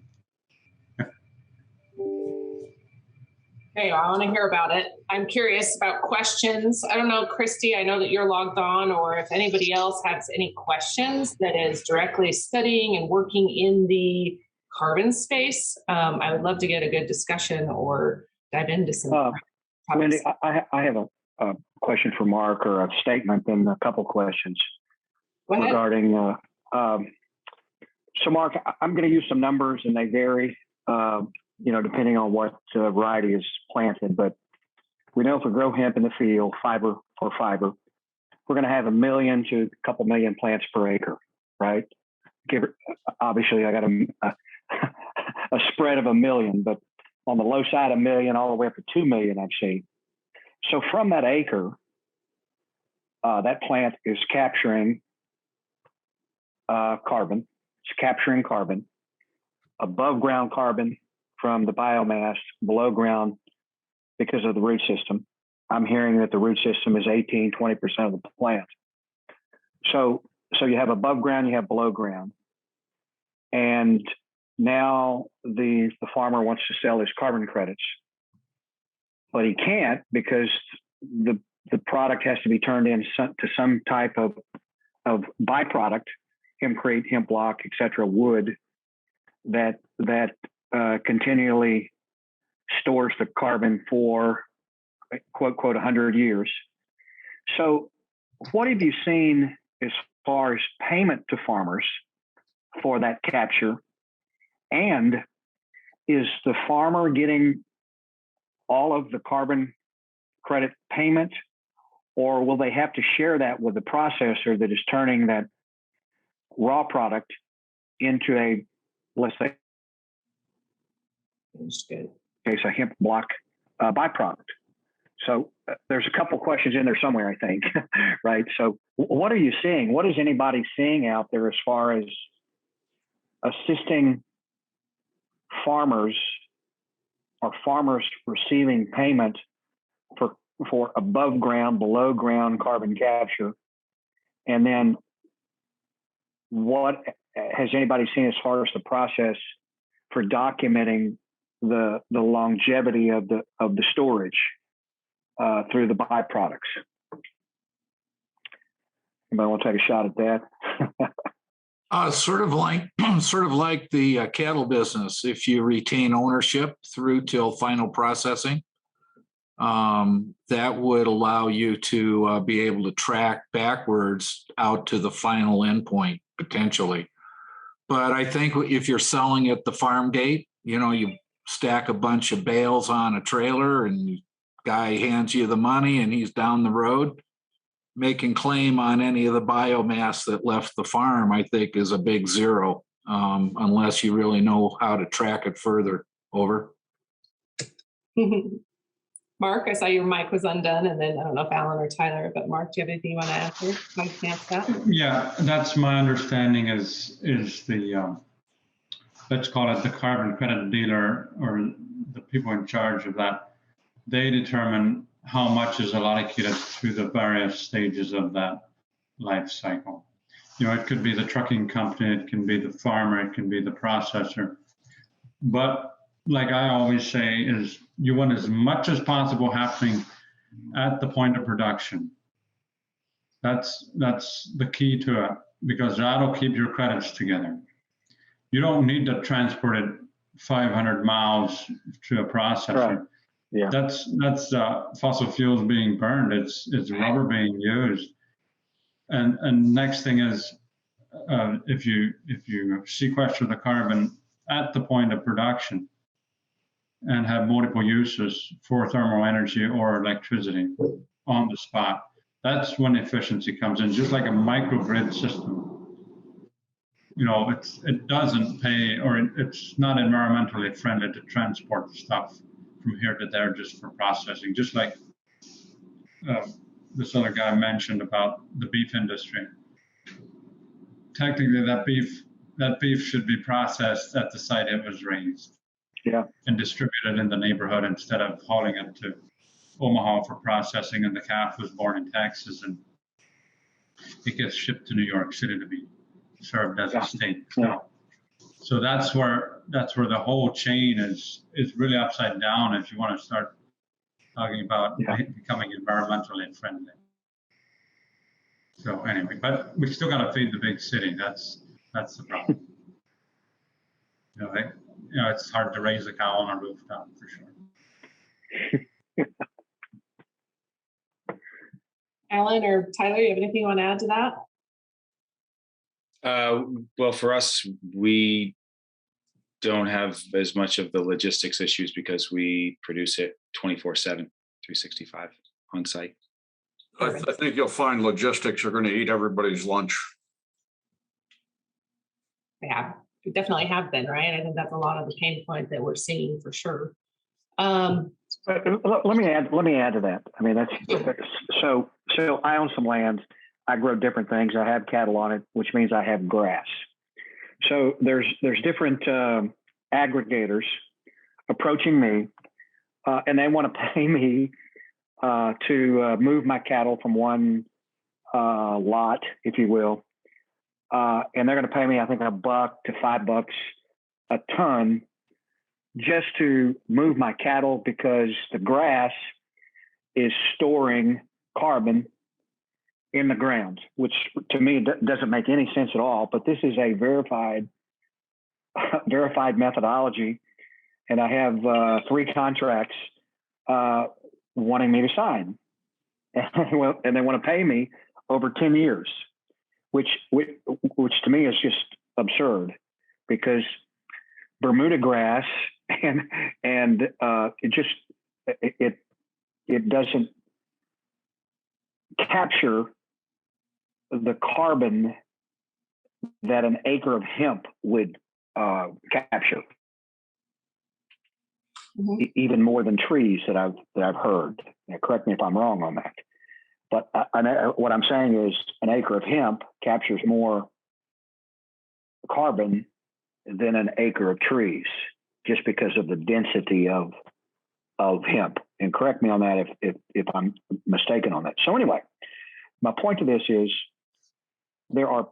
Hey, I want to hear about it. I'm curious about questions. I don't know, Christy, I know that you're logged on, or if anybody else has any questions that is directly studying and working in the carbon space. I would love to get a good discussion or dive into some topics.
Wendy, I have a question for Mark, or a statement, and a couple questions regarding. So Mark, I'm going to use some numbers, and they vary, depending on what variety is planted. But we know if we grow hemp in the field, fiber for fiber, we're going to have 1 million to a couple million plants per acre, right? Obviously, I got a spread of 1 million, but on the low side, 1 million all the way up to 2 million I've seen. So from that acre, that plant is capturing carbon. It's capturing carbon, above ground carbon from the biomass, below ground because of the root system. I'm hearing that the root system is 18, 20% of the plant. So you have above ground, you have below ground. And now the farmer wants to sell his carbon credits, but he can't, because the product has to be turned into some type of byproduct, hempcrete, hemp block, et cetera, wood that continually stores the carbon for quote 100 years. So what have you seen as far as payment to farmers for that capture? And is the farmer getting all of the carbon credit payment, or will they have to share that with the processor that is turning that raw product into a, let's say, a hemp block byproduct? So there's a couple questions in there somewhere, I think, right? So what are you seeing? What is anybody seeing out there as far as assisting farmers, or farmers receiving payment for above ground, below ground carbon capture? And then what has anybody seen as far as the process for documenting the longevity of the storage through the byproducts? Anybody want to take a shot at that?
Sort of like the cattle business. If you retain ownership through till final processing, that would allow you to be able to track backwards out to the final endpoint potentially. But I think if you're selling at the farm gate, you stack a bunch of bales on a trailer and the guy hands you the money and he's down the road. Making claim on any of the biomass that left the farm, I think, is a big zero, unless you really know how to track it further. Over.
Mark, I saw your mic was undone, and then I don't know if Alan or Tyler, but Mark, do you have anything you want to add here?
Yeah, that's my understanding is the, let's call it the carbon credit dealer or the people in charge of that. They determine how much is allocated through the various stages of that life cycle. It could be the trucking company, it can be the farmer, it can be the processor. But like I always say is you want as much as possible happening at the point of production. That's the key to it, because that'll keep your credits together. You don't need to transport it 500 miles to a processor.
Right. Yeah.
That's fossil fuels being burned. It's rubber being used. And next thing is if you sequester the carbon at the point of production and have multiple uses for thermal energy or electricity on the spot, that's when efficiency comes in. Just like a microgrid system, it doesn't pay, or it's not environmentally friendly to transport stuff from here to there just for processing. Just like this other guy mentioned about the beef industry. Technically, that beef should be processed at the site it was raised.
Yeah. And
distributed in the neighborhood instead of hauling it to Omaha for processing, and the calf was born in Texas and it gets shipped to New York City to be served as a steak. So that's where the whole chain is really upside down if you want to start talking about becoming environmentally friendly. So anyway, but we still got to feed the big city. That's the problem. It's hard to raise a cow on a rooftop for sure.
Alan or Tyler, you have anything you want to add to that?
Well, for us, we don't have as much of the logistics issues because we produce it 24/7, 365 on site.
I think you'll find logistics are going to eat everybody's lunch.
Yeah, we definitely have been, right? I think that's a lot of the pain point that we're seeing for sure.
Let me add to that. I mean, that's so I own some land. I grow different things. I have cattle on it, which means I have grass. So there's different aggregators approaching me, and they want to pay me to move my cattle from one lot, if you will, and they're going to pay me, I think, $1 to $5 a ton just to move my cattle, because the grass is storing carbon in the ground, which to me doesn't make any sense at all. But this is a verified methodology, and I have 3 contracts wanting me to sign, and they want to pay me over 10 years, which to me is just absurd, because Bermuda grass and it doesn't capture the carbon that an acre of hemp would capture, even more than trees that I've heard. Now, correct me if I'm wrong on that, but what I'm saying is an acre of hemp captures more carbon than an acre of trees, just because of the density of hemp. And correct me on that if I'm mistaken on that. So anyway, my point to this is there are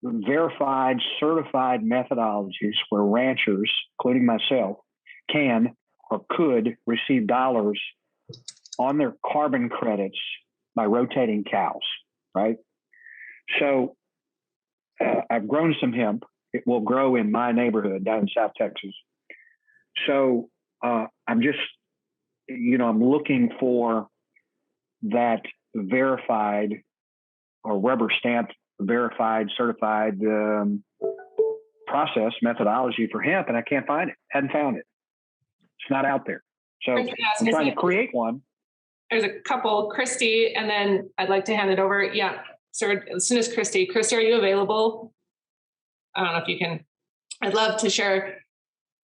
verified, certified methodologies where ranchers, including myself, can or could receive dollars on their carbon credits by rotating cows, right? So I've grown some hemp. It will grow in my neighborhood down in South Texas. So I'm just, I'm looking for that verified or rubber stamped, verified, certified process methodology for hemp, and I can't find it. Hadn't found it. It's not out there. So I'm trying to create one.
There's a couple, Christy, and then I'd like to hand it over. Yeah, sir, as soon as Christy. Christy, are you available? I don't know if you can. I'd love to share.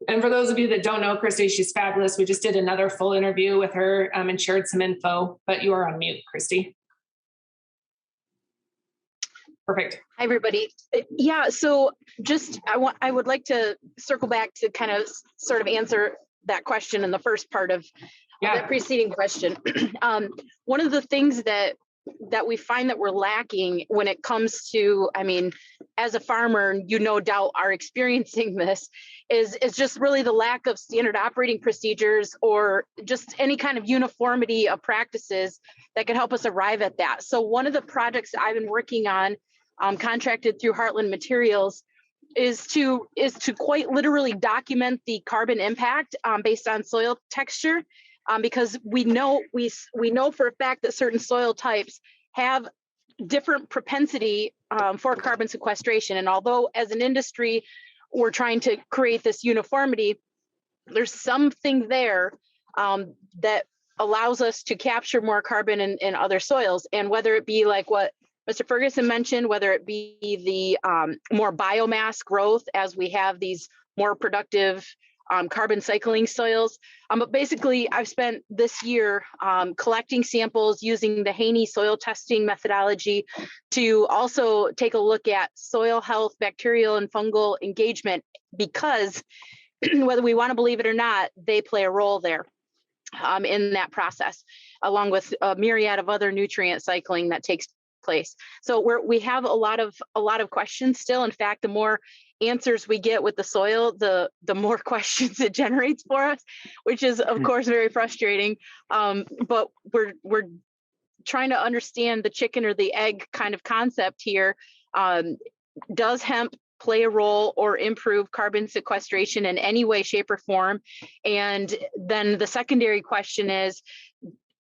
And for those of you that don't know Christy, she's fabulous. We just did another full interview with her and shared some info, but you are on mute, Christy. Perfect.
Hi, everybody. Yeah, so just I would like to circle back to kind of sort of answer that question in the first part of that preceding question. One of the things that we find that we're lacking when it comes to, I mean, as a farmer, you no doubt are experiencing this, is just really the lack of standard operating procedures or just any kind of uniformity of practices that could help us arrive at that. So one of the projects that I've been working on, contracted through Heartland Materials, is to quite literally document the carbon impact based on soil texture, because we know for a fact that certain soil types have different propensity for carbon sequestration. And although as an industry, we're trying to create this uniformity, there's something there that allows us to capture more carbon in other soils. And whether it be like what Mr. Ferguson mentioned, whether it be the more biomass growth as we have these more productive carbon cycling soils. But basically, I've spent this year collecting samples using the Haney soil testing methodology to also take a look at soil health, bacterial and fungal engagement, because whether we want to believe it or not, they play a role there in that process, along with a myriad of other nutrient cycling that takes place. So we have a lot of questions still. In fact, the more answers we get with the soil, the more questions it generates for us, which is of course very frustrating. But we're trying to understand the chicken or the egg kind of concept here. Does hemp play a role or improve carbon sequestration in any way, shape, or form? And then the secondary question is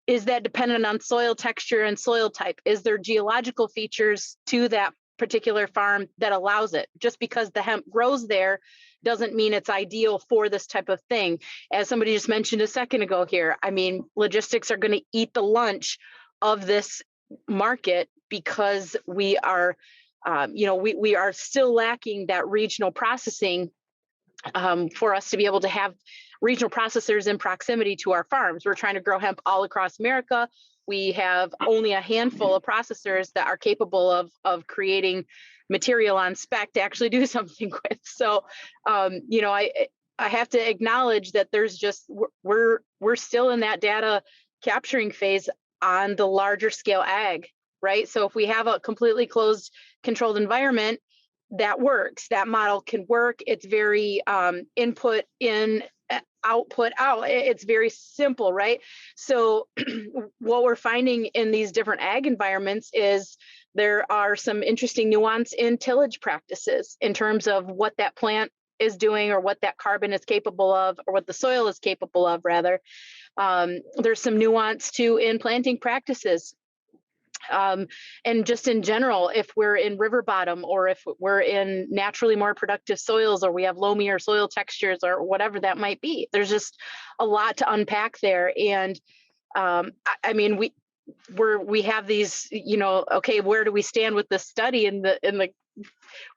that dependent on soil texture and soil type? Is there geological features to that particular farm that allows it? Just because the hemp grows there doesn't mean it's ideal for this type of thing. As somebody just mentioned a second ago here, I mean, logistics are going to eat the lunch of this market because we are, we are still lacking that regional processing for us to be able to have regional processors in proximity to our farms. We're trying to grow hemp all across America. We have only a handful of processors that are capable of creating material on spec to actually do something with. So, I have to acknowledge that there's just, we're still in that data capturing phase on the larger scale ag, right? So if we have a completely closed, controlled environment, that works. That model can work. It's very input in, output out. It's very simple, right? So what we're finding in these different ag environments is there are some interesting nuance in tillage practices in terms of what that plant is doing or what that carbon is capable of, or what the soil is capable of, rather. There's some nuance too in planting practices. And just in general, if we're in river bottom, or if we're in naturally more productive soils, or we have loamier soil textures, or whatever that might be, there's just a lot to unpack there. And I mean, we have these, okay, where do we stand with this study? And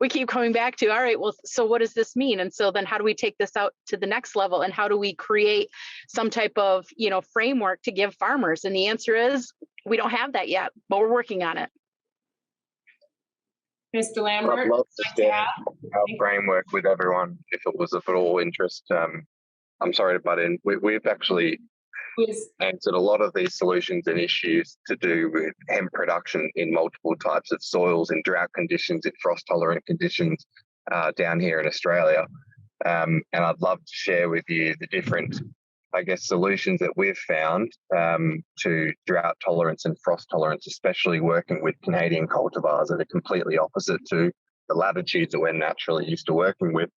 we keep coming back to, all right, well, so what does this mean? And so then how do we take this out to the next level? And how do we create some type of, framework to give farmers? And the answer is, we don't have that yet, but we're working on it.
Mr. Lambert,
I'd love to share our framework with everyone if it was of at all interest. I'm sorry to butt in. We've actually answered a lot of these solutions and issues to do with hemp production in multiple types of soils, in drought conditions, in frost tolerant conditions down here in Australia. And I'd love to share with you the different, solutions that we've found to drought tolerance and frost tolerance, especially working with Canadian cultivars that are completely opposite to the latitudes that we're naturally used to working with.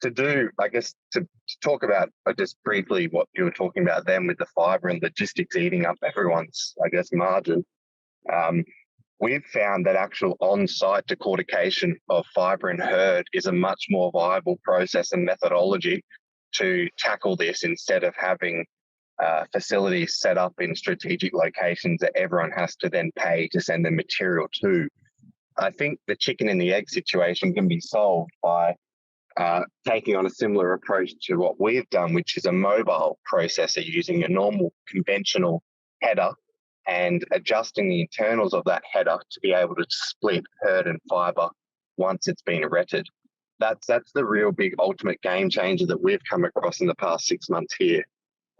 To talk about just briefly what you were talking about then with the fibre and logistics eating up everyone's, margin. We've found that actual on-site decortication of fibre and herd is a much more viable process and methodology to tackle this, instead of having facilities set up in strategic locations that everyone has to then pay to send the material to. I think the chicken and the egg situation can be solved by taking on a similar approach to what we've done, which is a mobile processor using a normal conventional header and adjusting the internals of that header to be able to split herd and fibre once it's been erected. That's the real big ultimate game changer that we've come across in the past 6 months here.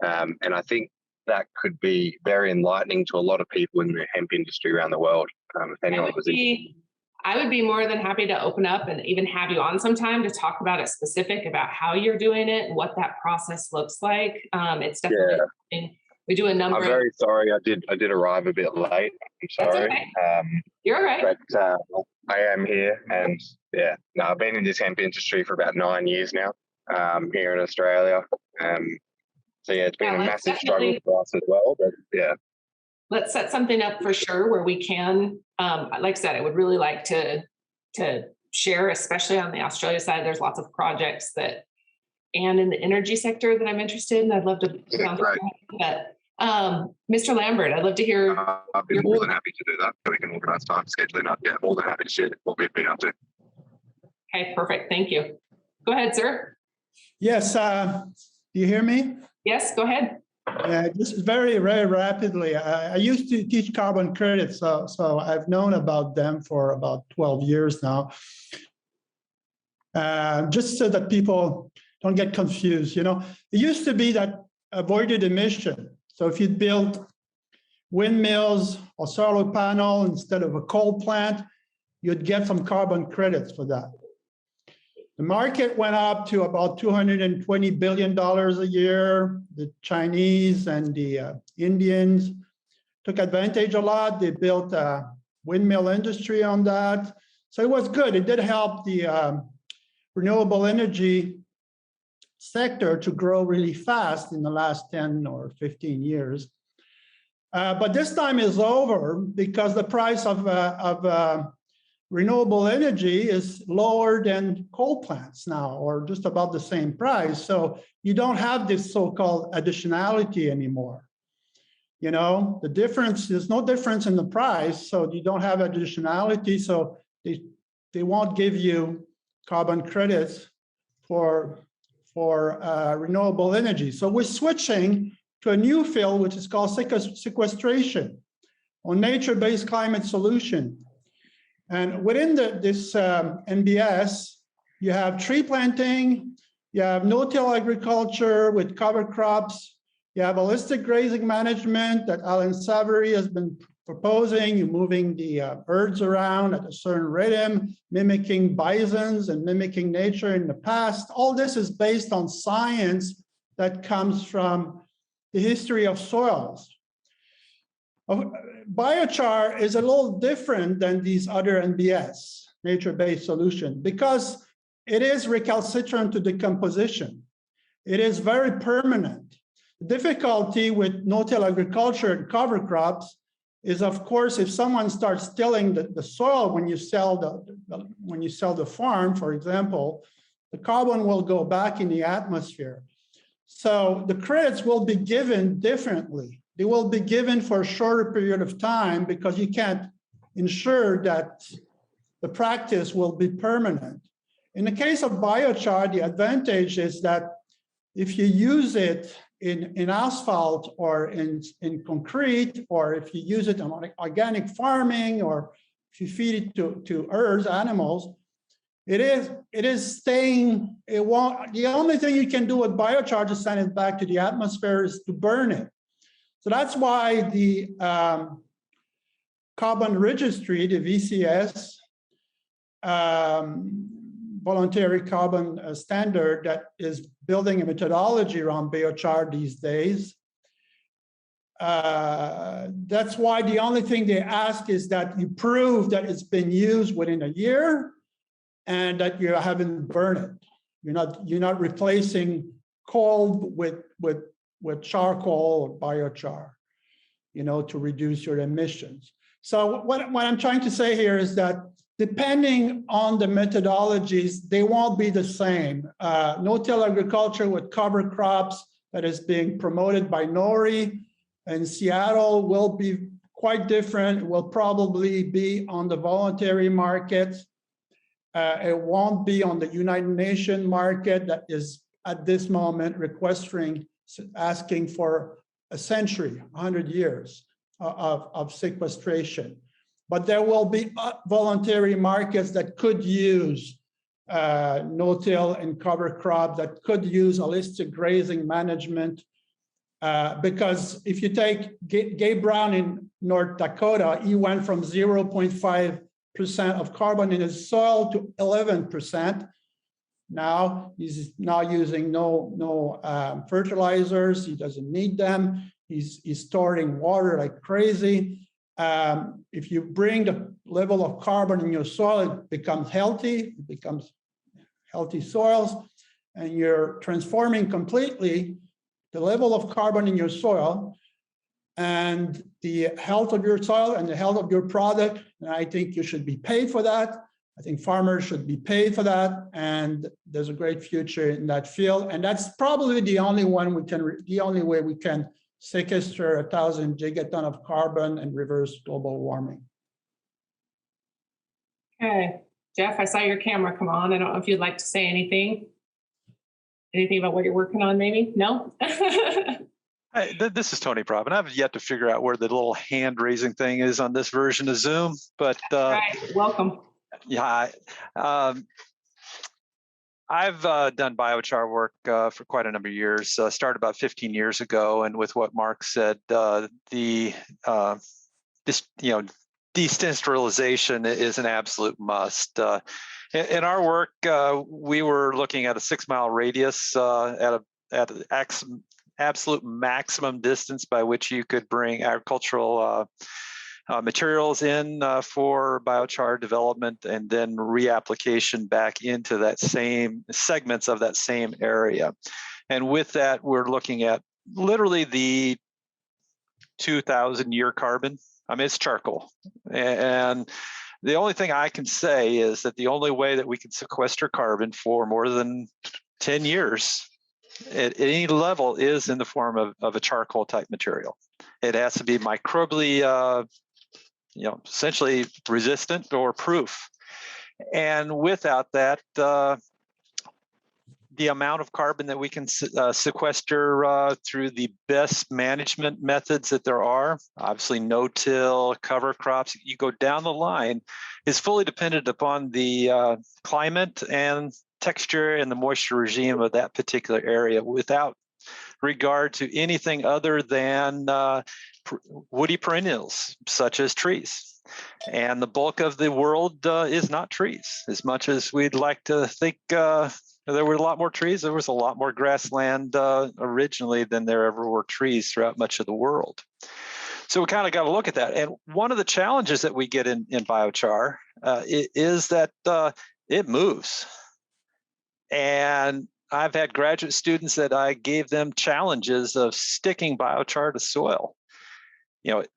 And I think that could be very enlightening to a lot of people in the hemp industry around the world. If anyone was interested.
I would be more than happy to open up and even have you on sometime to talk about it specific about how you're doing it and what that process looks like. It's definitely we do a number.
I'm very sorry. I did arrive a bit late. I'm sorry.
Okay. You're all right.
But I am here, and I've been in this hemp industry for about 9 years now, here in Australia. So it's been a massive struggle for us as well. But
let's set something up for sure where we can. Like I said, I would really like to share, especially on the Australia side. There's lots of projects and in the energy sector that I'm interested in. I'd love to. But Mr. Lambert, I'd love to hear.
I've been more than happy to do that. We can organise time scheduling up. Yeah, more than happy to share what we've been up to.
Okay, perfect. Thank you. Go ahead, sir.
Yes. Do you hear me?
Yes, go ahead.
Just very, very rapidly. I used to teach carbon credits, so I've known about them for about 12 years now. Just so that people don't get confused, it used to be that avoided emission. So if you built windmills or solar panel instead of a coal plant, you'd get some carbon credits for that. The market went up to about $220 billion a year. The Chinese and the Indians took advantage a lot. They built a windmill industry on that. So it was good. It did help the renewable energy sector to grow really fast in the last 10 or 15 years. But this time is over because the price of renewable energy is lower than coal plants now, or just about the same price. So you don't have this so-called additionality anymore. The difference, there's no difference in the price, so you don't have additionality, so they won't give you carbon credits for renewable energy. So we're switching to a new field, which is called sequestration, or nature-based climate solution. And within this NBS, you have tree planting, you have no-till agriculture with cover crops, you have holistic grazing management that Alan Savory has been proposing. You're moving the herds around at a certain rhythm, mimicking bisons and mimicking nature in the past. All this is based on science that comes from the history of soils. Biochar is a little different than these other NBS, nature-based solutions, because it is recalcitrant to decomposition. It is very permanent. The difficulty with no-till agriculture and cover crops is, of course, if someone starts tilling the soil when you sell the farm, for example, the carbon will go back in the atmosphere. So the credits will be given differently. They will be given for a shorter period of time because you can't ensure that the practice will be permanent. In the case of biochar, the advantage is that if you use it in asphalt or in concrete, or if you use it on organic farming, or if you feed it to herds, animals, it is staying, it won't, the only thing you can do with biochar to send it back to the atmosphere is to burn it. So that's why the carbon registry, the VCS, voluntary carbon standard that is building a methodology around biochar these days, That's why the only thing they ask is that you prove that it's been used within a year and that you haven't burned it. You're not replacing coal with charcoal or biochar, to reduce your emissions. So what I'm trying to say here is that depending on the methodologies, they won't be the same. No-till agriculture with cover crops that is being promoted by NORI in Seattle will be quite different. It will probably be on the voluntary market. It won't be on the United Nations market that is at this moment asking for a century, 100 years of sequestration. But there will be voluntary markets that could use no-till and cover crop, that could use holistic grazing management. Because if you take Gabe Brown in North Dakota, he went from 0.5% of carbon in his soil to 11%. Now he's now using no fertilizers. He doesn't need them. He's storing water like crazy. If you bring the level of carbon in your soil, it becomes healthy. It becomes healthy soils, and you're transforming completely the level of carbon in your soil and the health of your soil and the health of your product. And I think you should be paid for that. I think farmers should be paid for that. And there's a great future in that field. And that's probably the only way we can sequester 1,000 gigaton of carbon and reverse global warming.
Okay, Jeff, I saw your camera come on. I don't know if you'd like to say anything. Anything about what you're working on, maybe? No?
Hi, this is Tony Probb, and I've yet to figure out where the little hand-raising thing is on this version of Zoom, but
right. Welcome.
Yeah, I've done biochar work for quite a number of years. Started about 15 years ago, and with what Mark said, decentralization is an absolute must. In our work, we were looking at a 6-mile radius at an absolute maximum distance by which you could bring agricultural materials in for biochar development and then reapplication back into that same segments of that same area. And with that, we're looking at literally the 2,000-year carbon. I mean, it's charcoal. And the only thing I can say is that the only way that we can sequester carbon for more than 10 years at any level is in the form of a charcoal type material. It has to be microbially, essentially resistant or proof. And without that, the amount of carbon that we can sequester through the best management methods that there are, obviously no-till, cover crops, you go down the line, is fully dependent upon the climate and texture and the moisture regime of that particular area without regard to anything other than woody perennials, such as trees. And the bulk of the world is not trees. As much as we'd like to think there were a lot more trees, there was a lot more grassland originally than there ever were trees throughout much of the world. So we kind of got to look at that. And one of the challenges that we get in biochar is that it moves. And I've had graduate students that I gave them challenges of sticking biochar to soil.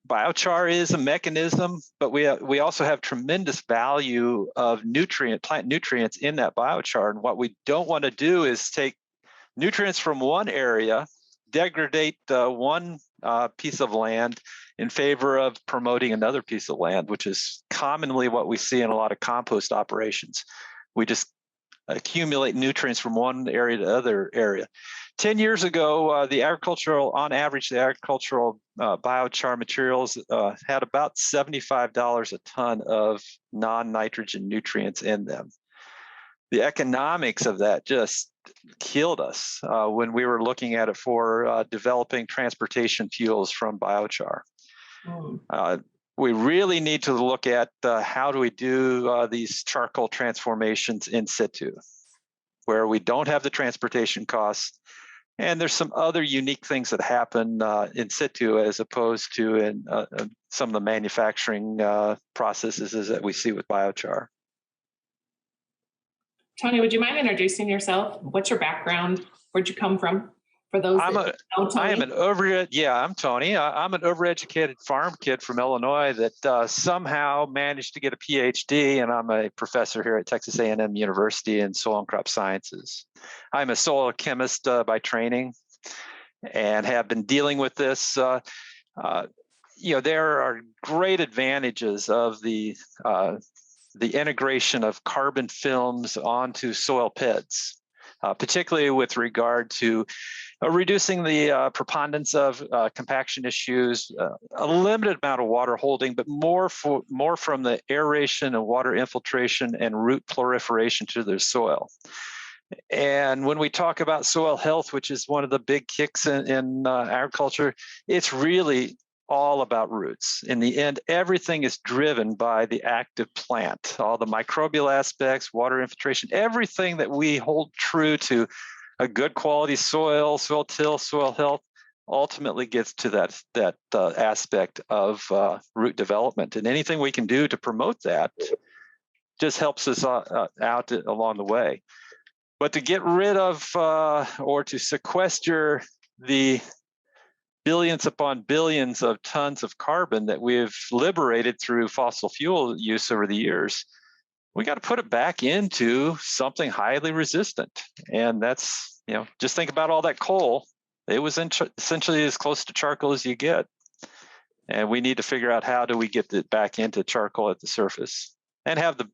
Biochar is a mechanism, but we also have tremendous value of plant nutrients in that biochar. And what we don't want to do is take nutrients from one area, degrade one piece of land in favor of promoting another piece of land, which is commonly what we see in a lot of compost operations. We just accumulate nutrients from one area to other area. 10 years ago, on average, the agricultural biochar materials had about $75 a ton of non-nitrogen nutrients in them. The economics of that just killed us when we were looking at it for developing transportation fuels from biochar. We really need to look at how do we do these charcoal transformations in situ, where we don't have the transportation costs, And there's some other unique things that happen in situ as opposed to in some of the manufacturing processes that we see with biochar.
Tony, would you mind introducing yourself? What's your background? Where'd you come from? For those
I'm
that know Tony.
I'm Tony. I'm an overeducated farm kid from Illinois that somehow managed to get a PhD, and I'm a professor here at Texas A&M University in soil and crop sciences. I'm a soil chemist by training, and have been dealing with this. There are great advantages of the integration of carbon films onto soil pits, particularly with regard to reducing the preponderance of compaction issues, a limited amount of water holding, but more from the aeration and water infiltration and root proliferation to the soil. And when we talk about soil health, which is one of the big kicks in agriculture, it's really all about roots. In the end, everything is driven by the active plant, all the microbial aspects, water infiltration, everything that we hold true to a good quality soil, soil till, soil health, ultimately gets to that aspect of root development. And anything we can do to promote that just helps us out along the way. But to get rid of or to sequester the billions upon billions of tons of carbon that we've liberated through fossil fuel use over the years, we got to put it back into something highly resistant. And that's, just think about all that coal. It was essentially as close to charcoal as you get. And we need to figure out how do we get it back into charcoal at the surface and have the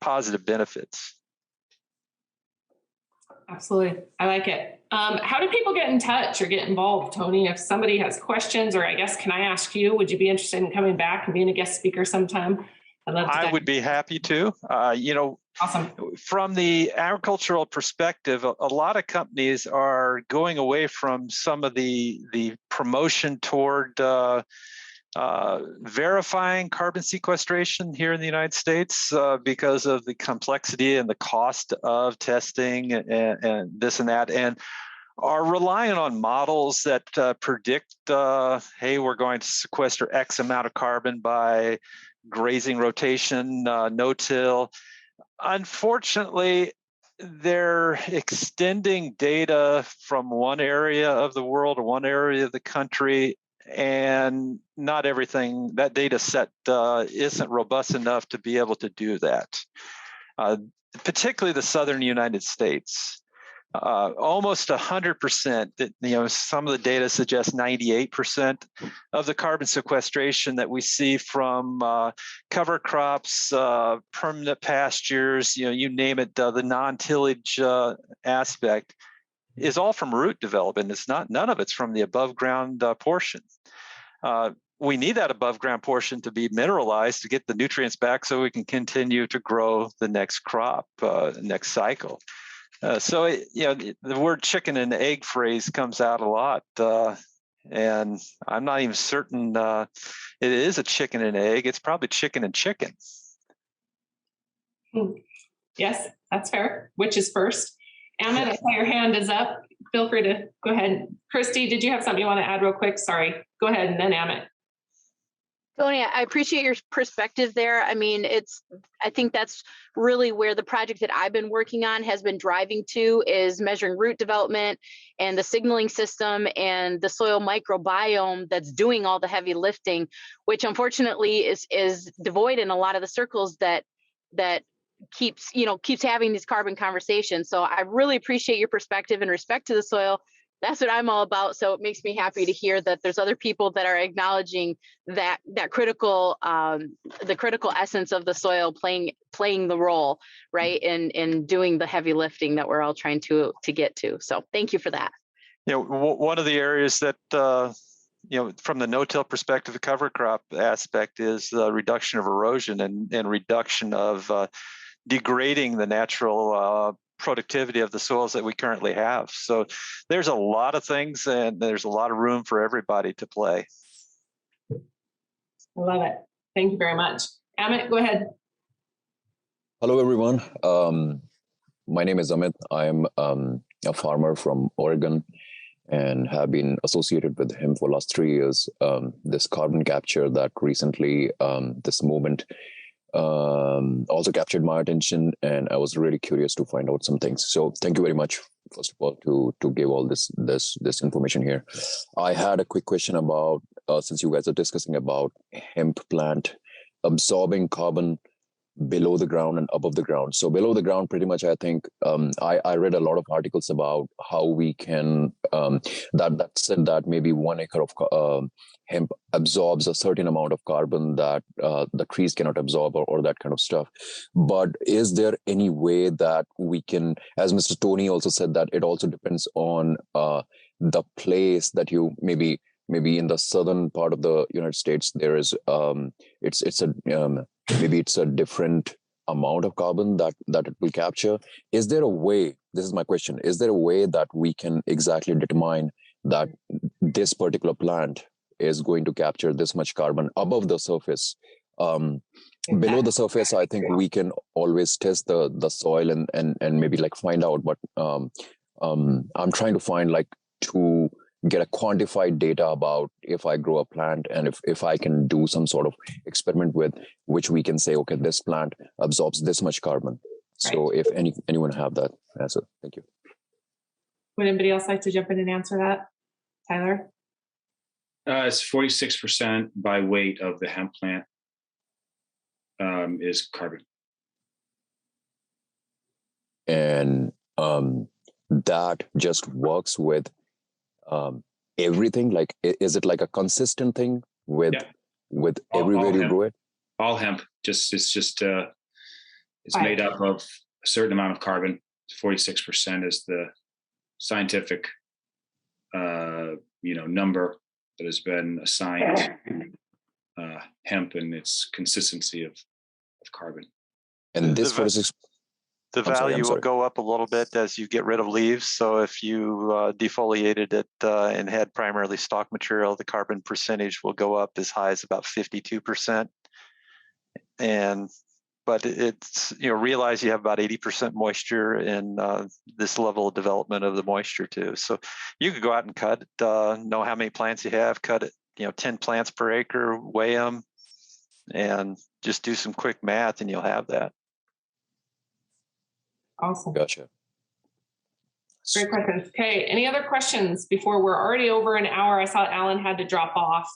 positive benefits.
Absolutely. I like it. How do people get in touch or get involved, Tony? If somebody has questions, or I guess, can I ask you, would you be interested in coming back and being a guest speaker sometime?
I would be happy to.
Awesome.
From the agricultural perspective, a lot of companies are going away from some of the promotion toward verifying carbon sequestration here in the United States because of the complexity and the cost of testing and this and that, and are relying on models that predict, hey, we're going to sequester X amount of carbon by grazing rotation, no-till. Unfortunately, they're extending data from one area of the world or one area of the country, and not everything, that data set isn't robust enough to be able to do that. Particularly the southern United States. Almost 100%, some of the data suggests 98% of the carbon sequestration that we see from cover crops, permanent pastures, you name it, the non-tillage aspect is all from root development. It's not, none of it's from the above ground portion. We need that above ground portion to be mineralized to get the nutrients back so we can continue to grow the next crop, next cycle. So the word chicken and egg phrase comes out a lot. And I'm not even certain it is a chicken and egg. It's probably chicken and chicken.
Yes, that's fair. Which is first? Amit, I saw your hand is up. Feel free to go ahead. Christy, did you have something you want to add real quick? Sorry. Go ahead, and then Amit.
Tony, I appreciate your perspective there. I mean, I think that's really where the project that I've been working on has been driving to, is measuring root development and the signaling system and the soil microbiome that's doing all the heavy lifting, which unfortunately is devoid in a lot of the circles that keeps having these carbon conversations. So I really appreciate your perspective in respect to the soil. That's what I'm all about. So it makes me happy to hear that there's other people that are acknowledging that critical, the critical essence of the soil playing the role, right, in doing the heavy lifting that we're all trying to get to. So thank you for that.
One of the areas that from the no-till perspective, the cover crop aspect is the reduction of erosion and reduction of degrading the natural productivity of the soils that we currently have. So there's a lot of things, and there's a lot of room for everybody to play.
I love it. Thank you very much. Amit, go ahead.
Hello, everyone. My name is Amit. I'm a farmer from Oregon, and have been associated with him for the last 3 years. This carbon capture that recently, this movement also captured my attention, and I was really curious to find out some things. So thank you very much, first of all, to give all this information here. I had a quick question about, since you guys are discussing about hemp plant absorbing carbon below the ground and above the ground. So below the ground, pretty much, I think I read a lot of articles about how we can, that said that maybe 1 acre of hemp absorbs a certain amount of carbon that the trees cannot absorb, or that kind of stuff. But is there any way that we can, as Mr. Tony also said, that it also depends on the place that you maybe in the southern part of the United States, there is maybe it's a different amount of carbon that it will capture. Is there a way, this is my question, is there a way that we can exactly determine that this particular plant is going to capture this much carbon above the surface? Below the surface, I think we can always test the soil and maybe like find out, but I'm trying to find to get a quantified data about if I grow a plant and if I can do some sort of experiment with which we can say, okay, this plant absorbs this much carbon. So if anyone have that answer, thank you.
Would anybody else like to jump in and answer that? Tyler?
It's 46% by weight of the hemp plant is carbon.
And that just works with everything? Like, is it like a consistent thing with everywhere you grow it?
All hemp, it's made up of a certain amount of carbon. 46% is the scientific number that has been assigned hemp and its consistency of carbon.
And this 46.
The value will go up a little bit as you get rid of leaves. So if you defoliated it and had primarily stock material, the carbon percentage will go up as high as about 52%. But it's, realize you have about 80% moisture in this level of development of the moisture too. So you could go out and cut, know how many plants you have, cut it, 10 plants per acre, weigh them, and just do some quick math and you'll have that.
Awesome.
Gotcha.
Great questions. Okay, any other questions before we're already over an hour? I saw Alan had to drop off.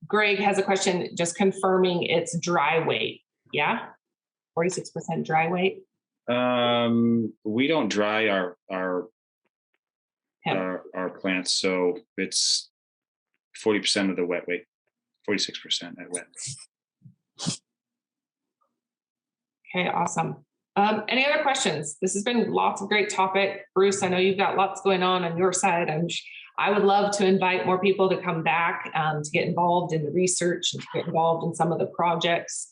Greg has a question just confirming it's dry weight. Yeah? 46% dry weight?
We don't dry our plants, so it's 40% of the wet weight, 46% at wet.
Okay, awesome. Any other questions? This has been lots of great topic. Bruce, I know you've got lots going on your side. I would love to invite more people to come back to get involved in the research and to get involved in some of the projects.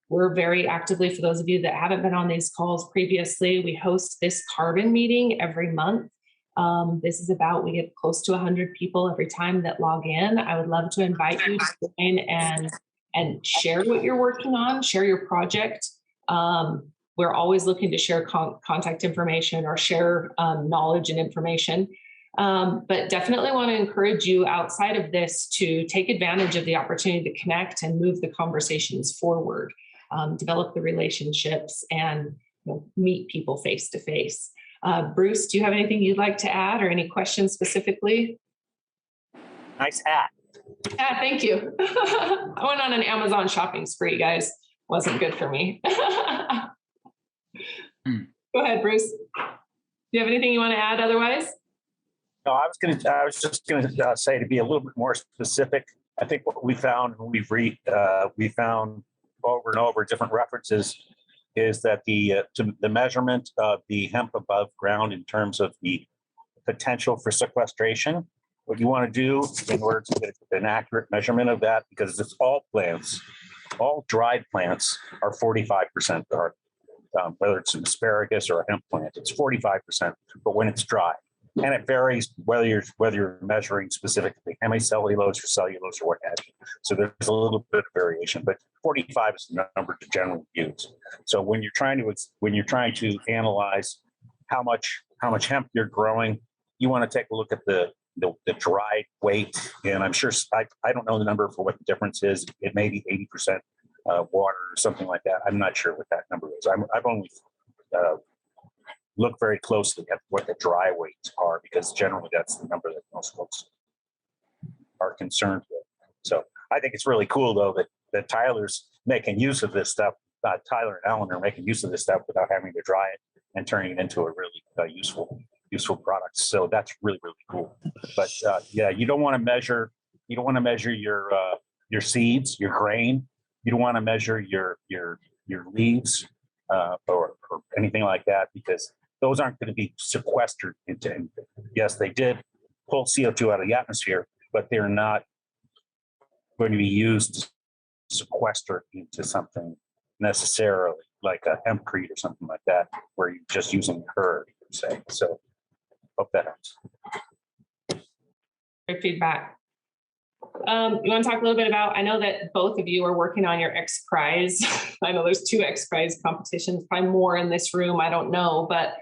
We're very actively, for those of you that haven't been on these calls previously, we host this carbon meeting every month. This is about, we get close to 100 people every time that log in. I would love to invite you to join and share what you're working on, share your project. We're always looking to share contact information or share knowledge and information. But definitely want to encourage you outside of this to take advantage of the opportunity to connect and move the conversations forward, develop the relationships and meet people face to face. Bruce, do you have anything you'd like to add or any questions specifically?
Nice hat.
Yeah, thank you. I went on an Amazon shopping spree, guys. Wasn't good for me. Go ahead, Bruce. Do you have anything you want to add otherwise?
No, I was just going to say, to be a little bit more specific, I think what we found when we found over and over different references is that the measurement of the hemp above ground in terms of the potential for sequestration, what you want to do in order to get an accurate measurement of that, because it's all plants, all dried plants are 45%, or whether it's an asparagus or a hemp plant, it's 45%, but when it's dry. And it varies whether you're measuring specifically hemicellulose or cellulose or what have you. So there's a little bit of variation, but 45 is the number to generally use. So when you're trying to analyze how much hemp you're growing you want to take a look at the dry weight, and I'm sure I don't know the number for what the difference is. It may be 80% water or something like that. I'm not sure what that number is. I've only looked very closely at what the dry weights are, because generally that's the number that most folks are concerned with. So I think it's really cool though that Tyler's making use of this stuff. Tyler and Alan are making use of this stuff without having to dry it and turning it into a really useful product. So that's really, really cool. But yeah, you don't want to measure your seeds, your grain. You don't want to measure your leaves or anything like that, because those aren't going to be sequestered into anything. Yes, they did pull CO2 out of the atmosphere, but they're not going to be used to sequester into something necessarily like a hempcrete or something like that, where you're just using herd, say. So hope that helps.
Great feedback. You want to talk a little bit about, I know that both of you are working on your X Prize. I know there's 2 X Prize competitions, probably more in this room, I don't know, but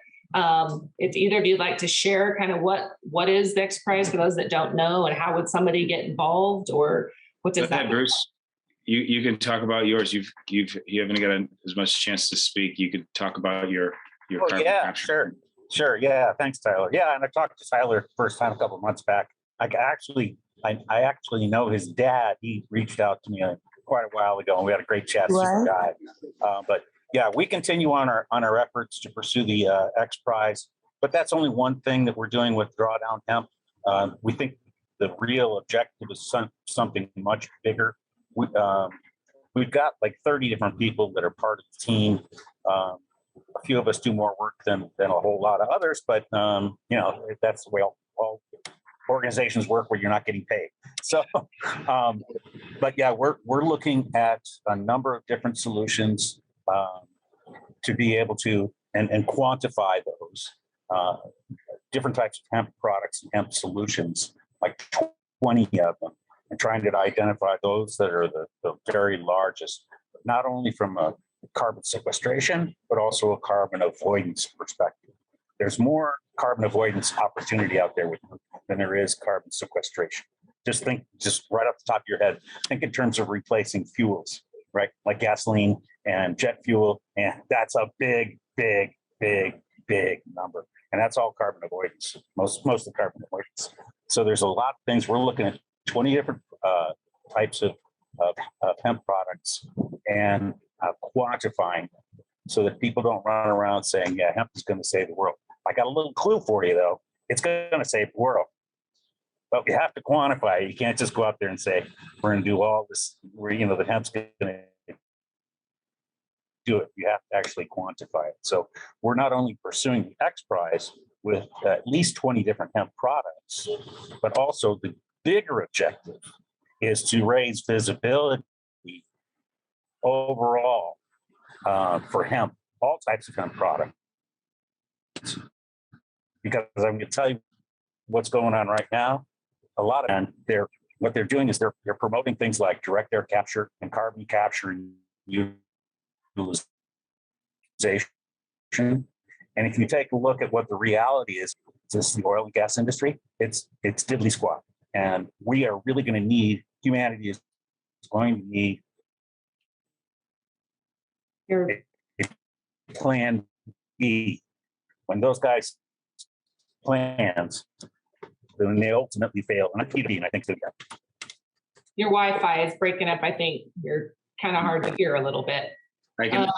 if either of you would like to share kind of what is the X Prize for those that don't know, and how would somebody get involved, or what does that mean?
Bruce, you can talk about yours. You haven't got as much chance to speak. You could talk about your carbon capture.
Sure. Yeah, thanks, Tyler. Yeah, and I talked to Tyler first time a couple of months back. I actually know his dad. He reached out to me quite a while ago, and we had a great chat. Super guy. But yeah, we continue on our efforts to pursue the X Prize, but that's only one thing that we're doing with Drawdown Hemp. We think the real objective is something much bigger. We've got like 30 different people that are part of the team. A few of us do more work than a whole lot of others, but you know, that's the way all organizations work, where you're not getting paid. So, but yeah, we're looking at a number of different solutions to be able to and quantify those different types of hemp products and hemp solutions, like 20 of them, and trying to identify those that are the very largest, not only from a carbon sequestration, but also a carbon avoidance perspective. There's more carbon avoidance opportunity out there than there is carbon sequestration. Just right off the top of your head, think in terms of replacing fuels, right? Like gasoline and jet fuel, and that's a big number. And that's all carbon avoidance, most of the carbon avoidance. So there's a lot of things. We're looking at 20 different types of hemp products and quantifying them so that people don't run around saying, yeah, hemp is going to save the world. I got a little clue for you, though. It's going to save the world. But we have to quantify it. You can't just go out there and say, we're going to do all this, the hemp's going to do it. You have to actually quantify it. So we're not only pursuing the X Prize with at least 20 different hemp products, but also the bigger objective is to raise visibility overall for hemp, all types of hemp products. Because I'm going to tell you what's going on right now. A lot of them, what they're doing is they're promoting things like direct air capture and carbon capture and utilization. And if you take a look at what the reality is, this the oil and gas industry, it's diddly squat. And we are really going to need, humanity is going to need a plan B. When those guys plans, then they ultimately fail. And I think so.
Your Wi-Fi is breaking up. I think you're kind of hard to hear a little bit.
I can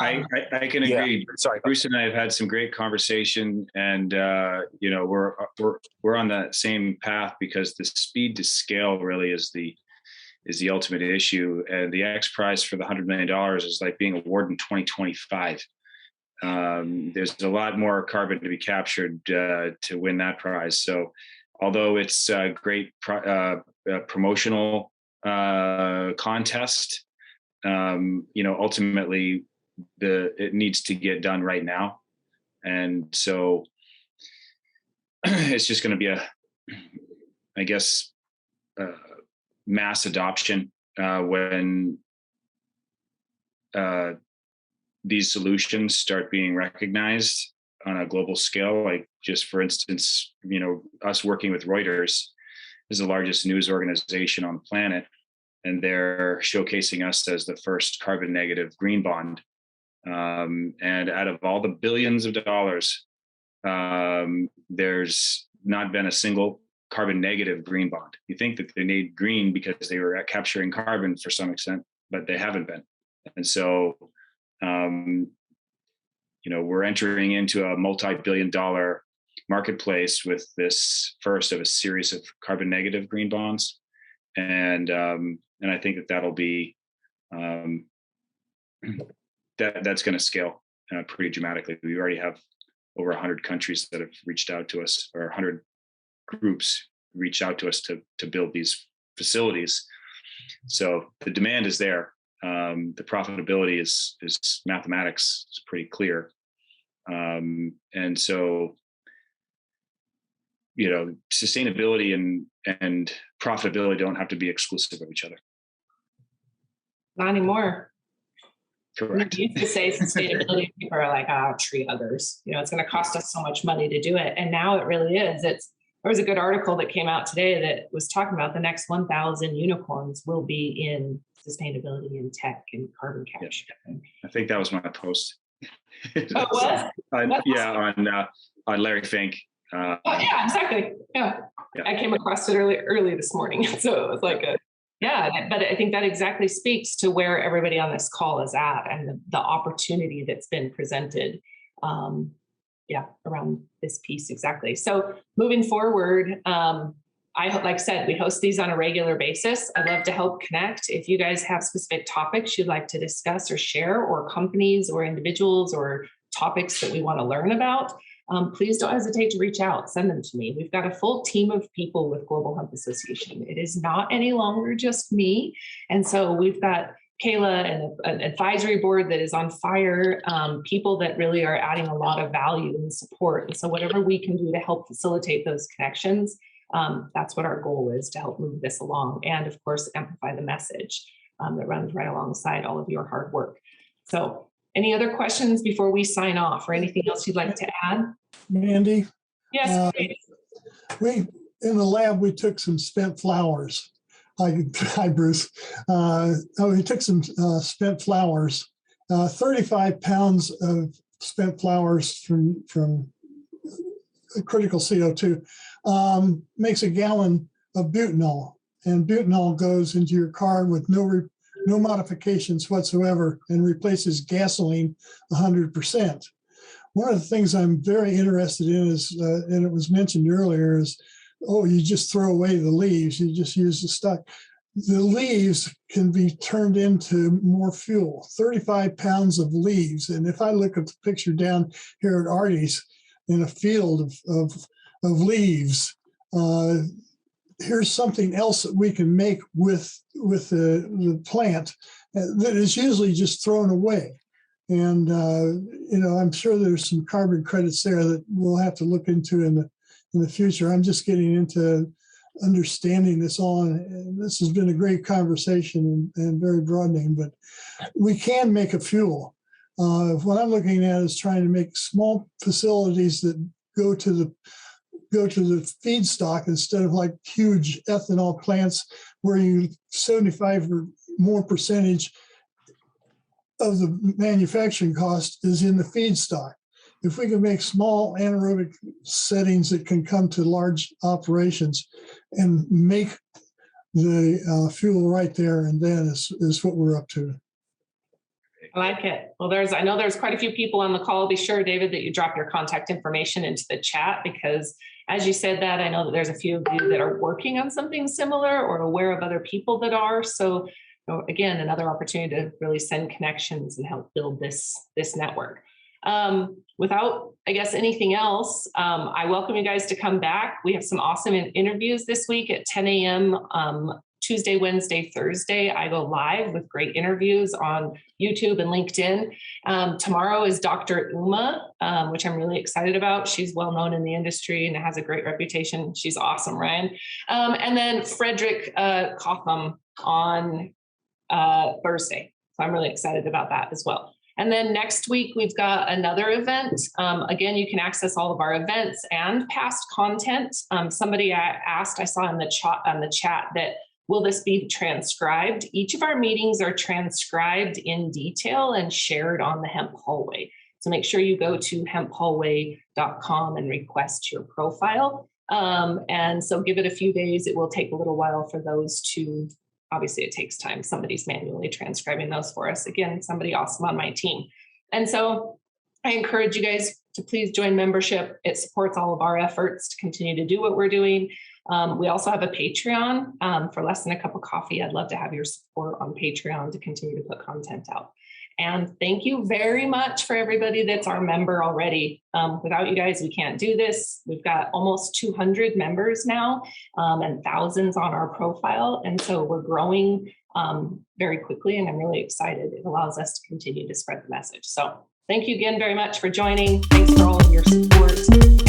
agree. Sorry, Bruce and I have had some great conversation, and we're on the same path, because the speed to scale really is the ultimate issue. And the X Prize for the $100 million is like being awarded in 2025. There's a lot more carbon to be captured to win that prize. So, although it's a great promotional contest, ultimately it needs to get done right now. And so it's just going to be mass adoption when these solutions start being recognized. on a global scale. Like just for instance, us working with Reuters is the largest news organization on the planet, and they're showcasing us as the first carbon negative green bond. And out of all the billions of dollars, there's not been a single carbon negative green bond. You think that they need green because they were capturing carbon for some extent, but they haven't been. And so, we're entering into a multi-billion-dollar marketplace with this first of a series of carbon negative green bonds. And I think that that'll be, that's going to scale pretty dramatically. We already have over 100 countries that have reached out to us, or 100 groups reach out to us to build these facilities. So the demand is there. The profitability is mathematics. It's pretty clear. And so, sustainability and profitability don't have to be exclusive of each other.
Not anymore.
Correct.
We used to say sustainability, people are like, treat others. It's going to cost us so much money to do it. And now it really is. There was a good article that came out today that was talking about the next 1,000 unicorns will be in sustainability and tech and carbon capture.
Yeah. I think that was my post.
Oh, what?
On Larry Fink.
Yeah, exactly. Yeah. I came across it early this morning. So it was like but I think that exactly speaks to where everybody on this call is at and the opportunity that's been presented. Around this piece. Exactly. So moving forward, like I said, we host these on a regular basis. I'd love to help connect. If you guys have specific topics you'd like to discuss or share, or companies or individuals or topics that we want to learn about, please don't hesitate to reach out. Send them to me. We've got a full team of people with Global Hemp Association. It is not any longer just me. And so we've got Kayla and an advisory board that is on fire, people that really are adding a lot of value and support. And so whatever we can do to help facilitate those connections, that's what our goal is, to help move this along. And of course, amplify the message that runs right alongside all of your hard work. So any other questions before we sign off, or anything else you'd like to add?
Mandy?
Yes,
please. In the lab, we took some spent flowers. Hi, Bruce. We took some spent flowers, 35 pounds of spent flowers from critical CO2 makes a gallon of butanol, and butanol goes into your car with no modifications whatsoever and replaces gasoline 100%. One of the things I'm very interested in is, and it was mentioned earlier, is you just throw away the leaves, you just use the stock. The leaves can be turned into more fuel, 35 pounds of leaves. And if I look at the picture down here at Artie's in a field of leaves, here's something else that we can make with the plant that is usually just thrown away. And, I'm sure there's some carbon credits there that we'll have to look into in the future. I'm just getting into understanding this all. And this has been a great conversation and very broadening, but we can make a fuel. What I'm looking at is trying to make small facilities that go to the feedstock instead of like huge ethanol plants where 75 or more percentage of the manufacturing cost is in the feedstock. If we can make small anaerobic settings that can come to large operations and make the fuel right there and then is what we're up to.
I like it. Well, I know there's quite a few people on the call. Be sure, David, that you drop your contact information into the chat, because as you said that, I know that there's a few of you that are working on something similar or aware of other people that are. So again, another opportunity to really send connections and help build this network. Without, I guess, anything else, I welcome you guys to come back. We have some awesome interviews this week at 10 a.m. Tuesday, Wednesday, Thursday. I go live with great interviews on YouTube and LinkedIn. Tomorrow is Dr. Uma, which I'm really excited about. She's well known in the industry and has a great reputation. She's awesome, Ryan. And then Frederick Cotham on Thursday. So I'm really excited about that as well. And then next week, we've got another event. Again, you can access all of our events and past content. Somebody asked, I saw in the chat that, will this be transcribed? Each of our meetings are transcribed in detail and shared on the Hemp Hallway. So make sure you go to hemphallway.com and request your profile. And so give it a few days. It will take a little while for those to, obviously it takes time. Somebody's manually transcribing those for us. Again, somebody awesome on my team. And so I encourage you guys to please join membership. It supports all of our efforts to continue to do what we're doing. We also have a Patreon for less than a cup of coffee. I'd love to have your support on Patreon to continue to put content out. And thank you very much for everybody that's our member already. Without you guys, we can't do this. We've got almost 200 members now and thousands on our profile. And so we're growing very quickly, and I'm really excited. It allows us to continue to spread the message. So thank you again very much for joining. Thanks for all of your support.